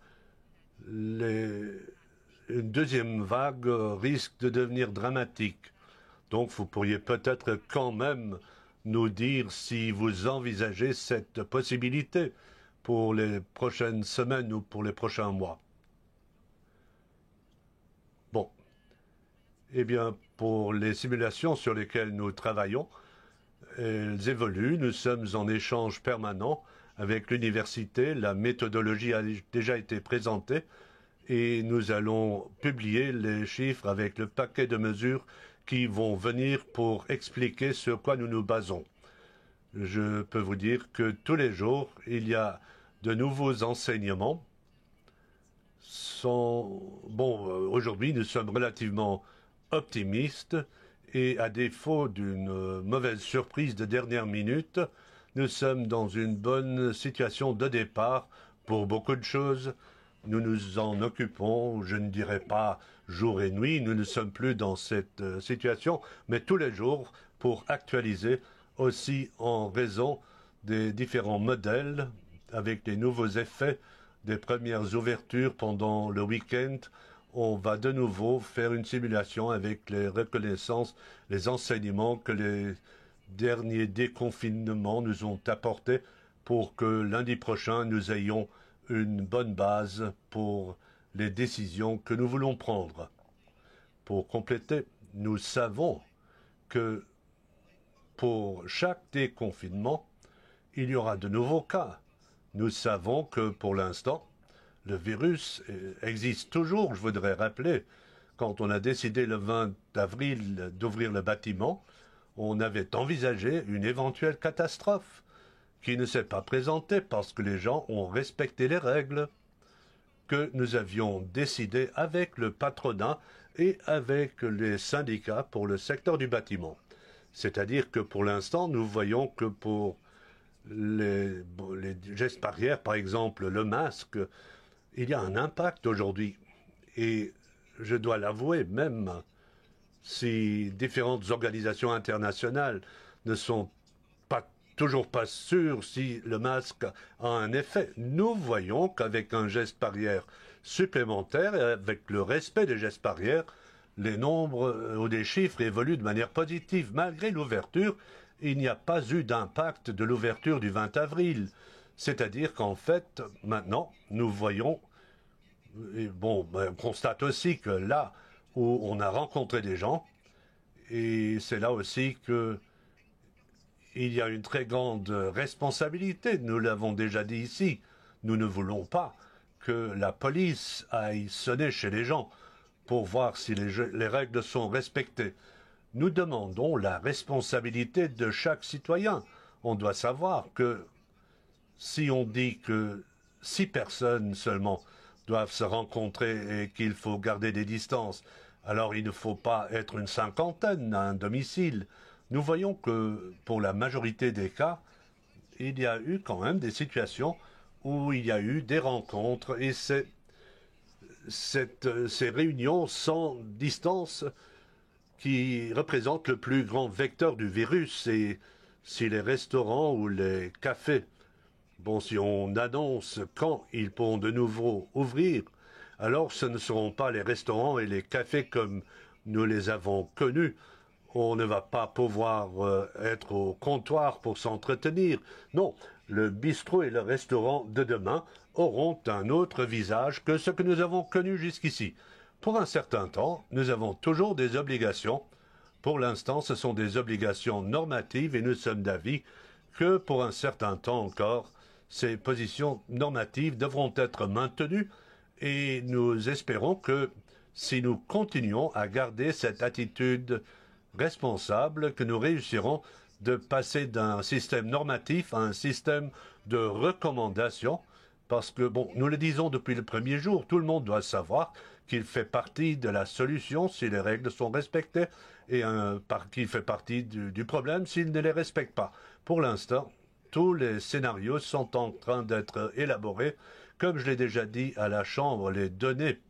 une deuxième vague risque de devenir dramatique. Donc vous pourriez peut-être quand même nous dire si vous envisagez cette possibilité pour les prochaines semaines ou pour les prochains mois. Bon. Eh bien, pour les simulations sur lesquelles nous travaillons, elles évoluent. Nous sommes en échange permanent avec l'université. La méthodologie a déjà été présentée et nous allons publier les chiffres avec le paquet de mesures qui vont venir pour expliquer sur quoi nous nous basons. Je peux vous dire que tous les jours, il y a de nouveaux enseignements. Aujourd'hui, nous sommes relativement optimistes et à défaut d'une mauvaise surprise de dernière minute, nous sommes dans une bonne situation de départ pour beaucoup de choses. Nous nous en occupons, je ne dirais pas jour et nuit, nous ne sommes plus dans cette situation, mais tous les jours pour actualiser aussi en raison des différents modèles avec les nouveaux effets des premières ouvertures pendant le week-end. On va de nouveau faire une simulation avec les reconnaissances, les enseignements que les derniers déconfinements nous ont apportés pour que lundi prochain nous ayons une bonne base pour les décisions que nous voulons prendre. Pour compléter, nous savons que pour chaque déconfinement, il y aura de nouveaux cas. Nous savons que pour l'instant, le virus existe toujours. Je voudrais rappeler, quand on a décidé le 20 avril d'ouvrir le bâtiment, on avait envisagé une éventuelle catastrophe qui ne s'est pas présentée parce que les gens ont respecté les règles que nous avions décidées avec le patronat et avec les syndicats pour le secteur du bâtiment. C'est-à-dire que pour l'instant, nous voyons que pour les gestes barrières, par exemple le masque, il y a un impact aujourd'hui. Et je dois l'avouer, même si différentes organisations internationales ne sont toujours pas sûres si le masque a un effet, nous voyons qu'avec un geste barrière supplémentaire et avec le respect des gestes barrières, les nombres ou des chiffres évoluent de manière positive. Malgré l'ouverture, il n'y a pas eu d'impact de l'ouverture du 20 avril. C'est-à-dire qu'en fait, maintenant, nous voyons, on constate aussi que là où on a rencontré des gens, et c'est là aussi que il y a une très grande responsabilité. Nous l'avons déjà dit ici. Nous ne voulons pas que la police aille sonner chez les gens pour voir si les règles sont respectées. Nous demandons la responsabilité de chaque citoyen. On doit savoir que si on dit que 6 personnes seulement doivent se rencontrer et qu'il faut garder des distances, alors il ne faut pas être une cinquantaine à un domicile. Nous voyons que pour la majorité des cas, il y a eu quand même des situations où il y a eu des rencontres et ces réunions sans distance qui représentent le plus grand vecteur du virus. Et si les restaurants ou les cafés, si on annonce quand ils pourront de nouveau ouvrir, alors ce ne seront pas les restaurants et les cafés comme nous les avons connus. On ne va pas pouvoir être au comptoir pour s'entretenir. Non, le bistrot et le restaurant de demain auront un autre visage que ce que nous avons connu jusqu'ici. Pour un certain temps, nous avons toujours des obligations. Pour l'instant, ce sont des obligations normatives et nous sommes d'avis que pour un certain temps encore, ces positions normatives devront être maintenues et nous espérons que si nous continuons à garder cette attitude responsable, que nous réussirons de passer d'un système normatif à un système de recommandation, parce que, nous le disons depuis le premier jour, tout le monde doit savoir qu'il fait partie de la solution si les règles sont respectées et qu'il fait partie du problème s'il ne les respecte pas. Pour l'instant, tous les scénarios sont en train d'être élaborés. Comme je l'ai déjà dit à la Chambre, les données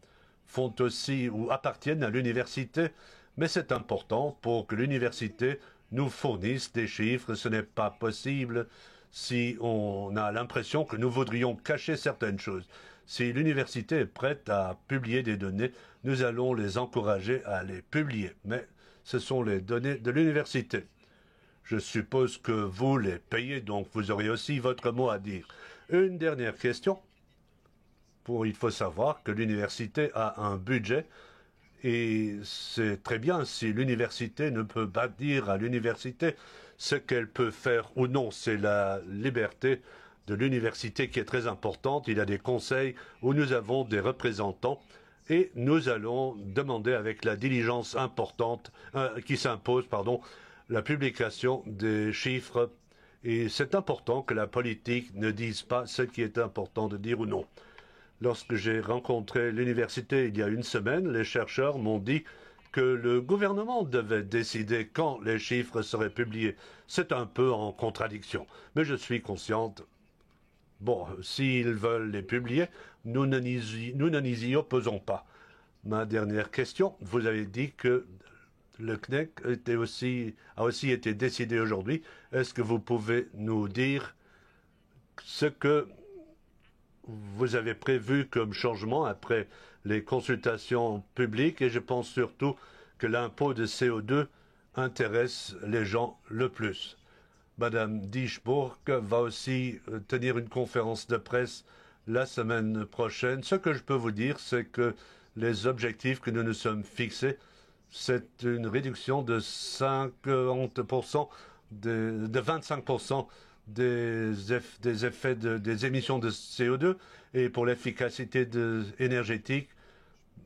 font aussi ou appartiennent à l'université, mais c'est important pour que l'université nous fournisse des chiffres. Ce n'est pas possible si on a l'impression que nous voudrions cacher certaines choses. Si l'université est prête à publier des données, nous allons les encourager à les publier. Mais ce sont les données de l'université. Je suppose que vous les payez, donc vous aurez aussi votre mot à dire. Une dernière question. Il faut savoir que l'université a un budget et c'est très bien si l'université ne peut pas dire à l'université ce qu'elle peut faire ou non. C'est la liberté de l'université qui est très importante. Il y a des conseils où nous avons des représentants et nous allons demander avec la diligence importante qui s'impose, la publication des chiffres. Et c'est important que la politique ne dise pas ce qui est important de dire ou non. Lorsque j'ai rencontré l'université il y a une semaine, les chercheurs m'ont dit que le gouvernement devait décider quand les chiffres seraient publiés. C'est un peu en contradiction, mais je suis consciente. Bon, s'ils veulent les publier, nous ne nous y opposons pas. Ma dernière question, vous avez dit que le CNEC a aussi été décidé aujourd'hui. Est-ce que vous pouvez nous dire ce que vous avez prévu comme changement après les consultations publiques? Et je pense surtout que l'impôt de CO2 intéresse les gens le plus. Madame Dieschbourg va aussi tenir une conférence de presse la semaine prochaine. Ce que je peux vous dire, c'est que les objectifs que nous nous sommes fixés, c'est une réduction de 50%, de 25% des émissions de CO2 et pour l'efficacité énergétique,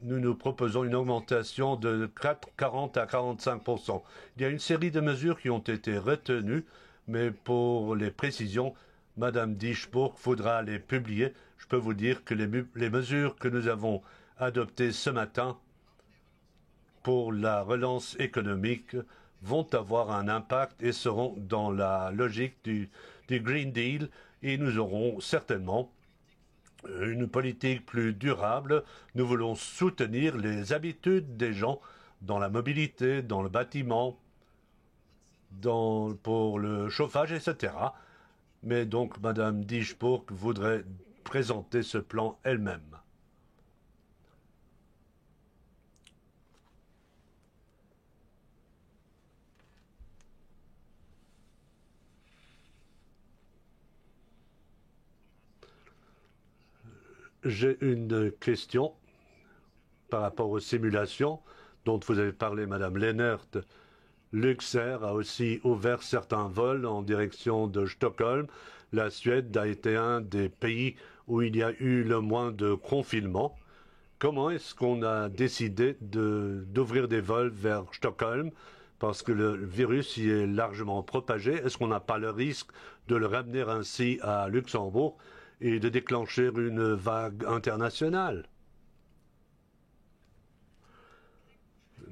nous proposons une augmentation de 40 à 45%. Il y a une série de mesures qui ont été retenues, mais pour les précisions, Madame Dieschbourg faudra les publier. Je peux vous dire que les mesures que nous avons adoptées ce matin pour la relance économique vont avoir un impact et seront dans la logique du Green Deal et nous aurons certainement une politique plus durable. Nous voulons soutenir les habitudes des gens dans la mobilité, dans le bâtiment, pour le chauffage, etc. Mais donc, Madame Dieschbourg voudrait présenter ce plan elle-même. J'ai une question par rapport aux simulations dont vous avez parlé, Madame Lehnert. Luxair a aussi ouvert certains vols en direction de Stockholm. La Suède a été un des pays où il y a eu le moins de confinement. Comment est-ce qu'on a décidé d'ouvrir des vols vers Stockholm? Parce que le virus y est largement propagé. Est-ce qu'on n'a pas le risque de le ramener ainsi à Luxembourg et de déclencher une vague internationale?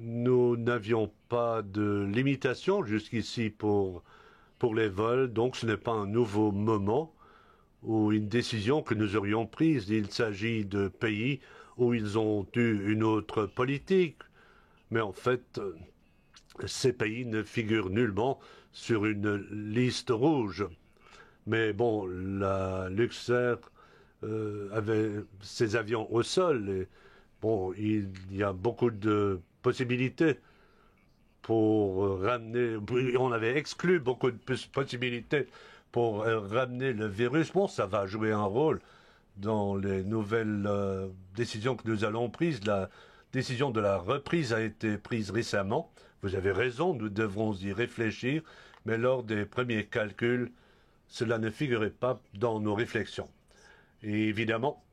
Nous n'avions pas de limitation jusqu'ici pour les vols, donc ce n'est pas un nouveau moment ou une décision que nous aurions prise. Il s'agit de pays où ils ont eu une autre politique. Mais en fait, ces pays ne figurent nullement sur une liste rouge. Mais bon, la Luxair avait ses avions au sol. Et, bon, il y a beaucoup de possibilités pour ramener. On avait exclu beaucoup de possibilités pour ramener le virus. Bon, ça va jouer un rôle dans les nouvelles décisions que nous allons prises. La décision de la reprise a été prise récemment. Vous avez raison, nous devrons y réfléchir, mais lors des premiers calculs, cela ne figurait pas dans nos réflexions. Et évidemment,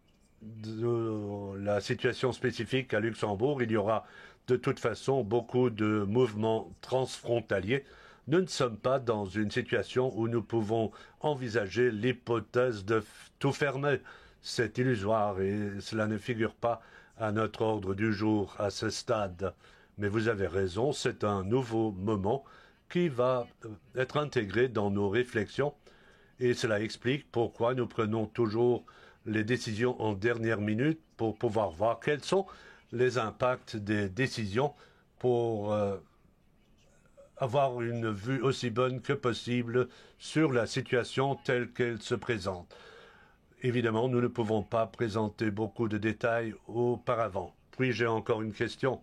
la situation spécifique à Luxembourg, il y aura de toute façon beaucoup de mouvements transfrontaliers. Nous ne sommes pas dans une situation où nous pouvons envisager l'hypothèse de tout fermer. C'est illusoire et cela ne figure pas à notre ordre du jour à ce stade. Mais vous avez raison, c'est un nouveau moment qui va être intégré dans nos réflexions. Et cela explique pourquoi nous prenons toujours les décisions en dernière minute pour pouvoir voir quels sont les impacts des décisions pour avoir une vue aussi bonne que possible sur la situation telle qu'elle se présente. Évidemment, nous ne pouvons pas présenter beaucoup de détails auparavant. Puis j'ai encore une question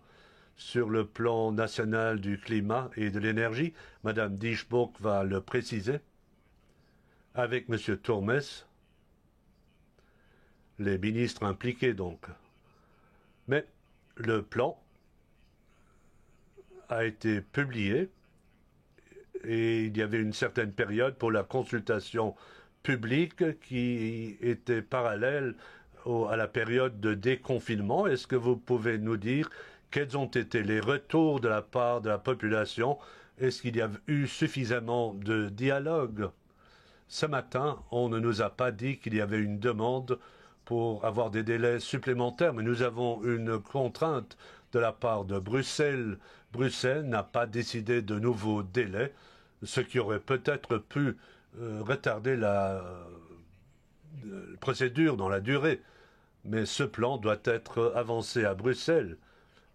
sur le plan national du climat et de l'énergie. Madame Dieschbourg va le préciser avec Monsieur Turmes, les ministres impliqués donc. Mais le plan a été publié et il y avait une certaine période pour la consultation publique qui était parallèle à la période de déconfinement. Est-ce que vous pouvez nous dire quels ont été les retours de la part de la population? Est-ce qu'il y a eu suffisamment de dialogue? Ce matin, on ne nous a pas dit qu'il y avait une demande pour avoir des délais supplémentaires, mais nous avons une contrainte de la part de Bruxelles. Bruxelles n'a pas décidé de nouveaux délais, ce qui aurait peut-être pu retarder la procédure dans la durée. Mais ce plan doit être avancé à Bruxelles.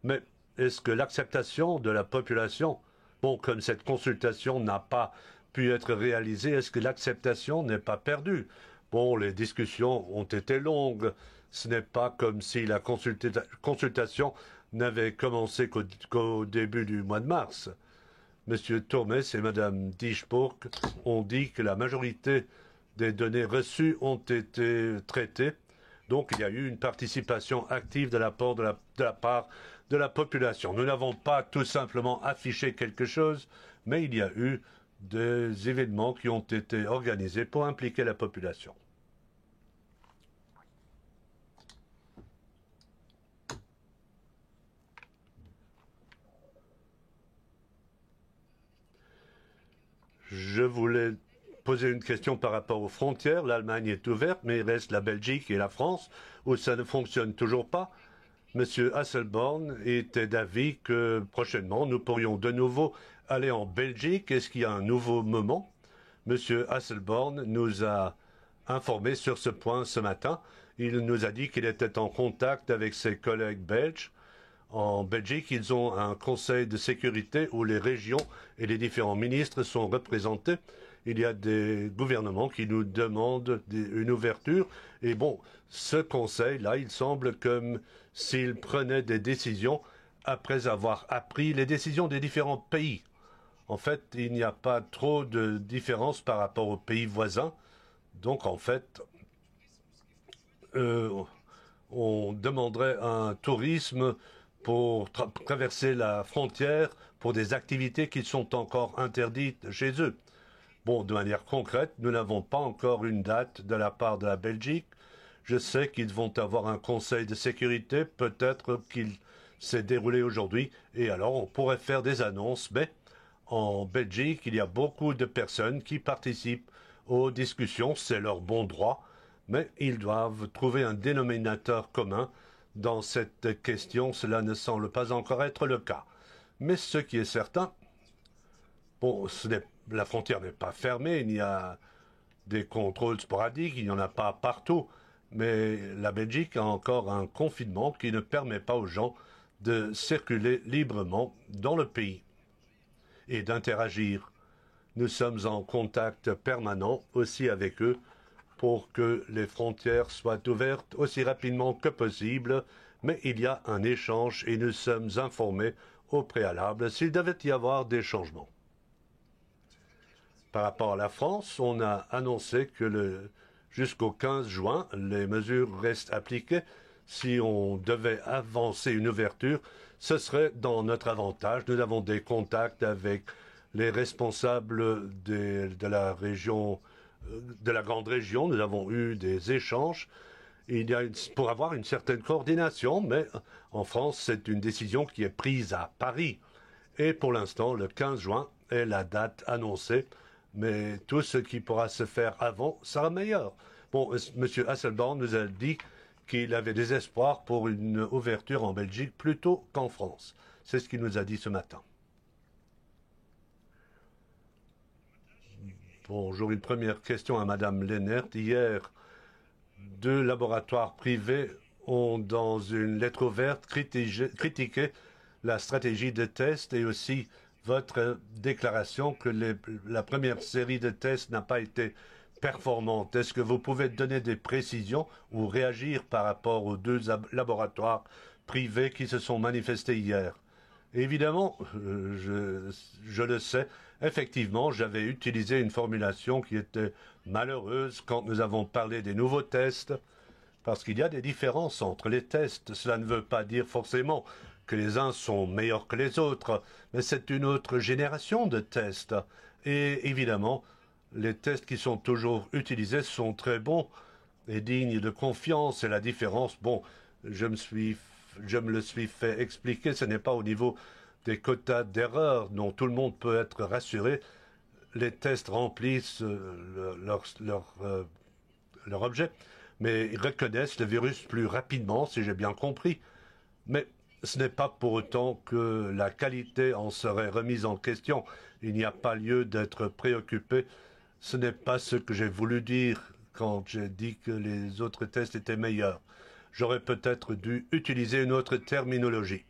Mais est-ce que l'acceptation de la population, bon, comme cette consultation n'a pas pu être réalisée, est-ce que l'acceptation n'est pas perdue? Bon, les discussions ont été longues. Ce n'est pas comme si la consultation n'avait commencé qu'au début du mois de mars. Monsieur Turmes et Madame Dieschbourg ont dit que la majorité des données reçues ont été traitées. Donc, il y a eu une participation active de la part de la population. Nous n'avons pas tout simplement affiché quelque chose, mais il y a eu des événements qui ont été organisés pour impliquer la population. Je voulais poser une question par rapport aux frontières. L'Allemagne est ouverte, mais il reste la Belgique et la France, où ça ne fonctionne toujours pas. Monsieur Hasselborn était d'avis que prochainement, nous pourrions de nouveau aller en Belgique. Est-ce qu'il y a un nouveau moment? Monsieur Hasselborn nous a informé sur ce point ce matin. Il nous a dit qu'il était en contact avec ses collègues belges. En Belgique, ils ont un conseil de sécurité où les régions et les différents ministres sont représentés. Il y a des gouvernements qui nous demandent une ouverture. Et bon, ce conseil-là, il semble comme s'il prenait des décisions après avoir appris les décisions des différents pays. En fait, il n'y a pas trop de différence par rapport aux pays voisins. Donc, en fait, on demanderait un tourisme pour traverser la frontière pour des activités qui sont encore interdites chez eux. Bon, de manière concrète, nous n'avons pas encore une date de la part de la Belgique. Je sais qu'ils vont avoir un conseil de sécurité, peut-être qu'il s'est déroulé aujourd'hui, et alors on pourrait faire des annonces, mais en Belgique, il y a beaucoup de personnes qui participent aux discussions, c'est leur bon droit, mais ils doivent trouver un dénominateur commun. Dans cette question, cela ne semble pas encore être le cas. Mais ce qui est certain, bon, la frontière n'est pas fermée, il y a des contrôles sporadiques, il n'y en a pas partout, mais la Belgique a encore un confinement qui ne permet pas aux gens de circuler librement dans le pays et d'interagir. Nous sommes en contact permanent aussi avec eux pour que les frontières soient ouvertes aussi rapidement que possible, mais il y a un échange et nous sommes informés au préalable s'il devait y avoir des changements. Par rapport à la France, on a annoncé que jusqu'au 15 juin, les mesures restent appliquées. Si on devait avancer une ouverture, ce serait dans notre avantage. Nous avons des contacts avec les responsables de la région, de la grande région. Nous avons eu des échanges. Il y a pour avoir une certaine coordination, mais en France, c'est une décision qui est prise à Paris. Et pour l'instant, le 15 juin est la date annoncée. Mais tout ce qui pourra se faire avant sera meilleur. Bon, M. Hasselborn nous a dit qu'il avait des espoirs pour une ouverture en Belgique plutôt qu'en France. C'est ce qu'il nous a dit ce matin. Bonjour, une première question à Madame Lehnert. Hier, 2 laboratoires privés ont, dans une lettre ouverte, critiqué la stratégie de test et aussi votre déclaration que la première série de tests n'a pas été performante. Est-ce que vous pouvez donner des précisions ou réagir par rapport aux 2 laboratoires privés qui se sont manifestés hier? Évidemment, je le sais. Effectivement, j'avais utilisé une formulation qui était malheureuse quand nous avons parlé des nouveaux tests, parce qu'il y a des différences entre les tests. Cela ne veut pas dire forcément que les uns sont meilleurs que les autres, mais c'est une autre génération de tests. Et évidemment, les tests qui sont toujours utilisés sont très bons et dignes de confiance. Et la différence, bon, je me le suis fait expliquer, ce n'est pas au niveau des quotas d'erreur dont tout le monde peut être rassuré. Les tests remplissent leur objet, mais ils reconnaissent le virus plus rapidement, si j'ai bien compris. Mais ce n'est pas pour autant que la qualité en serait remise en question. Il n'y a pas lieu d'être préoccupé. Ce n'est pas ce que j'ai voulu dire quand j'ai dit que les autres tests étaient meilleurs. J'aurais peut-être dû utiliser une autre terminologie.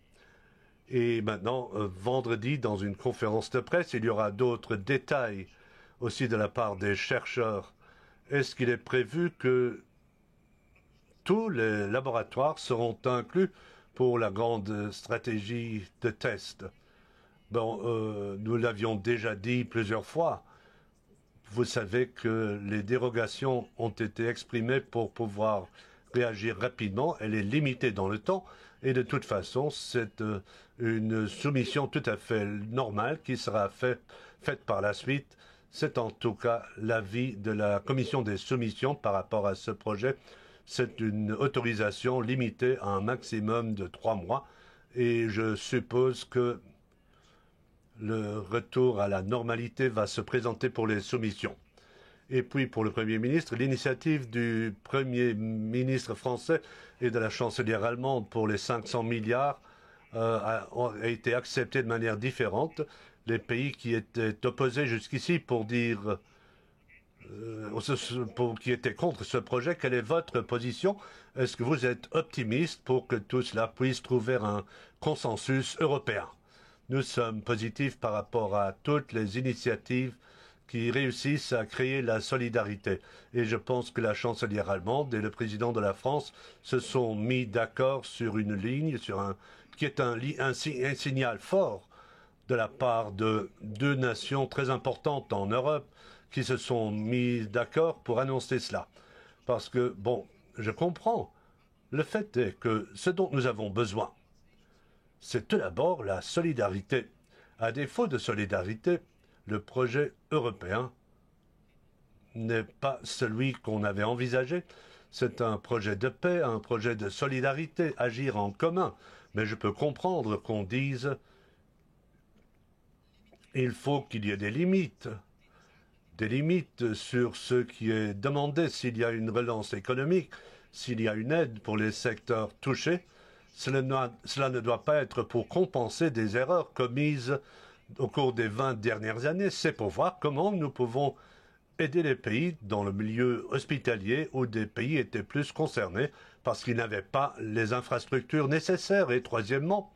Et maintenant, vendredi, dans une conférence de presse, il y aura d'autres détails aussi de la part des chercheurs. Est-ce qu'il est prévu que tous les laboratoires seront inclus pour la grande stratégie de test? Bon, nous l'avions déjà dit plusieurs fois. Vous savez que les dérogations ont été exprimées pour pouvoir réagir rapidement. Elle est limitée dans le temps et de toute façon, c'est une soumission tout à fait normale qui sera faite par la suite. C'est en tout cas l'avis de la commission des soumissions par rapport à ce projet. C'est une autorisation limitée à un maximum de 3 mois et je suppose que le retour à la normalité va se présenter pour les soumissions. Et puis pour le Premier ministre, l'initiative du Premier ministre français et de la chancelière allemande pour les 500 milliards a été acceptée de manière différente. Les pays qui étaient opposés jusqu'ici pour dire qui étaient contre ce projet, quelle est votre position? Est-ce que vous êtes optimiste pour que tout cela puisse trouver un consensus européen? Nous sommes positifs par rapport à toutes les initiatives qui réussissent à créer la solidarité. Et je pense que la chancelière allemande et le président de la France se sont mis d'accord sur une ligne, qui est un signal fort de la part de 2 nations très importantes en Europe qui se sont mis d'accord pour annoncer cela. Parce que, bon, je comprends. Le fait est que ce dont nous avons besoin, c'est tout d'abord la solidarité. À défaut de solidarité, le projet européen n'est pas celui qu'on avait envisagé. C'est un projet de paix, un projet de solidarité, agir en commun. Mais je peux comprendre qu'on dise il faut qu'il y ait des limites sur ce qui est demandé s'il y a une relance économique, s'il y a une aide pour les secteurs touchés. Cela ne doit pas être pour compenser des erreurs commises au cours des 20 dernières années. C'est pour voir comment nous pouvons aider les pays dans le milieu hospitalier où des pays étaient plus concernés parce qu'ils n'avaient pas les infrastructures nécessaires. Et troisièmement,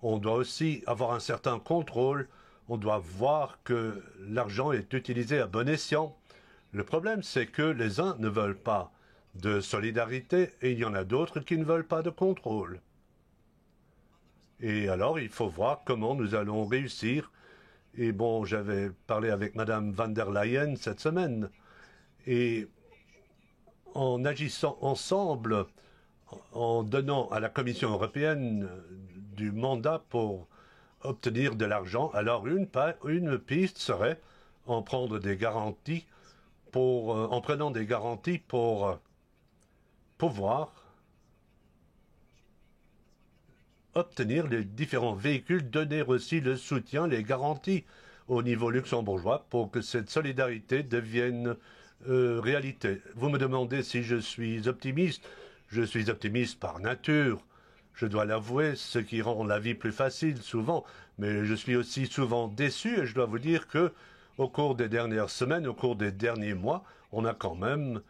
on doit aussi avoir un certain contrôle. On doit voir que l'argent est utilisé à bon escient. Le problème, c'est que les uns ne veulent pas de solidarité et il y en a d'autres qui ne veulent pas de contrôle. Et alors, il faut voir comment nous allons réussir. Et bon, j'avais parlé avec Madame van der Leyen cette semaine. Et en agissant ensemble, en donnant à la Commission européenne du mandat pour obtenir de l'argent, alors une piste serait en prenant des garanties pour pouvoir obtenir les différents véhicules, donner aussi le soutien, les garanties au niveau luxembourgeois pour que cette solidarité devienne réalité. Vous me demandez si je suis optimiste. Je suis optimiste par nature. Je dois l'avouer, ce qui rend la vie plus facile souvent, mais je suis aussi souvent déçu et je dois vous dire que au cours des dernières semaines, au cours des derniers mois, on a quand même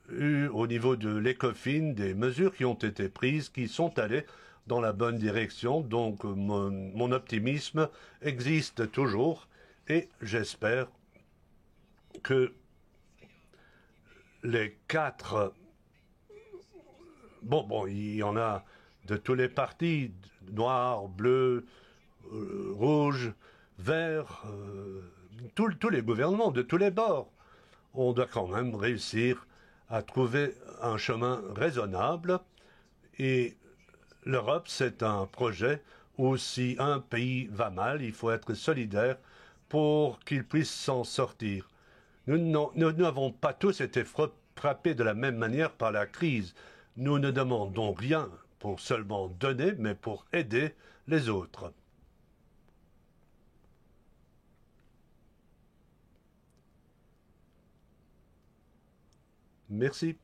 eu au niveau de l'ECOFIN des mesures qui ont été prises, qui sont allées dans la bonne direction. Donc mon optimisme existe toujours et j'espère que les quatre... Bon, il y en a de tous les partis, noir, bleu, rouge, vert, tous les gouvernements de tous les bords. On doit quand même réussir à trouver un chemin raisonnable. Et l'Europe, c'est un projet où si un pays va mal, il faut être solidaire pour qu'il puisse s'en sortir. Nous n'avons pas tous été frappés de la même manière par la crise. Nous ne demandons rien pour seulement donner, mais pour aider les autres. Merci.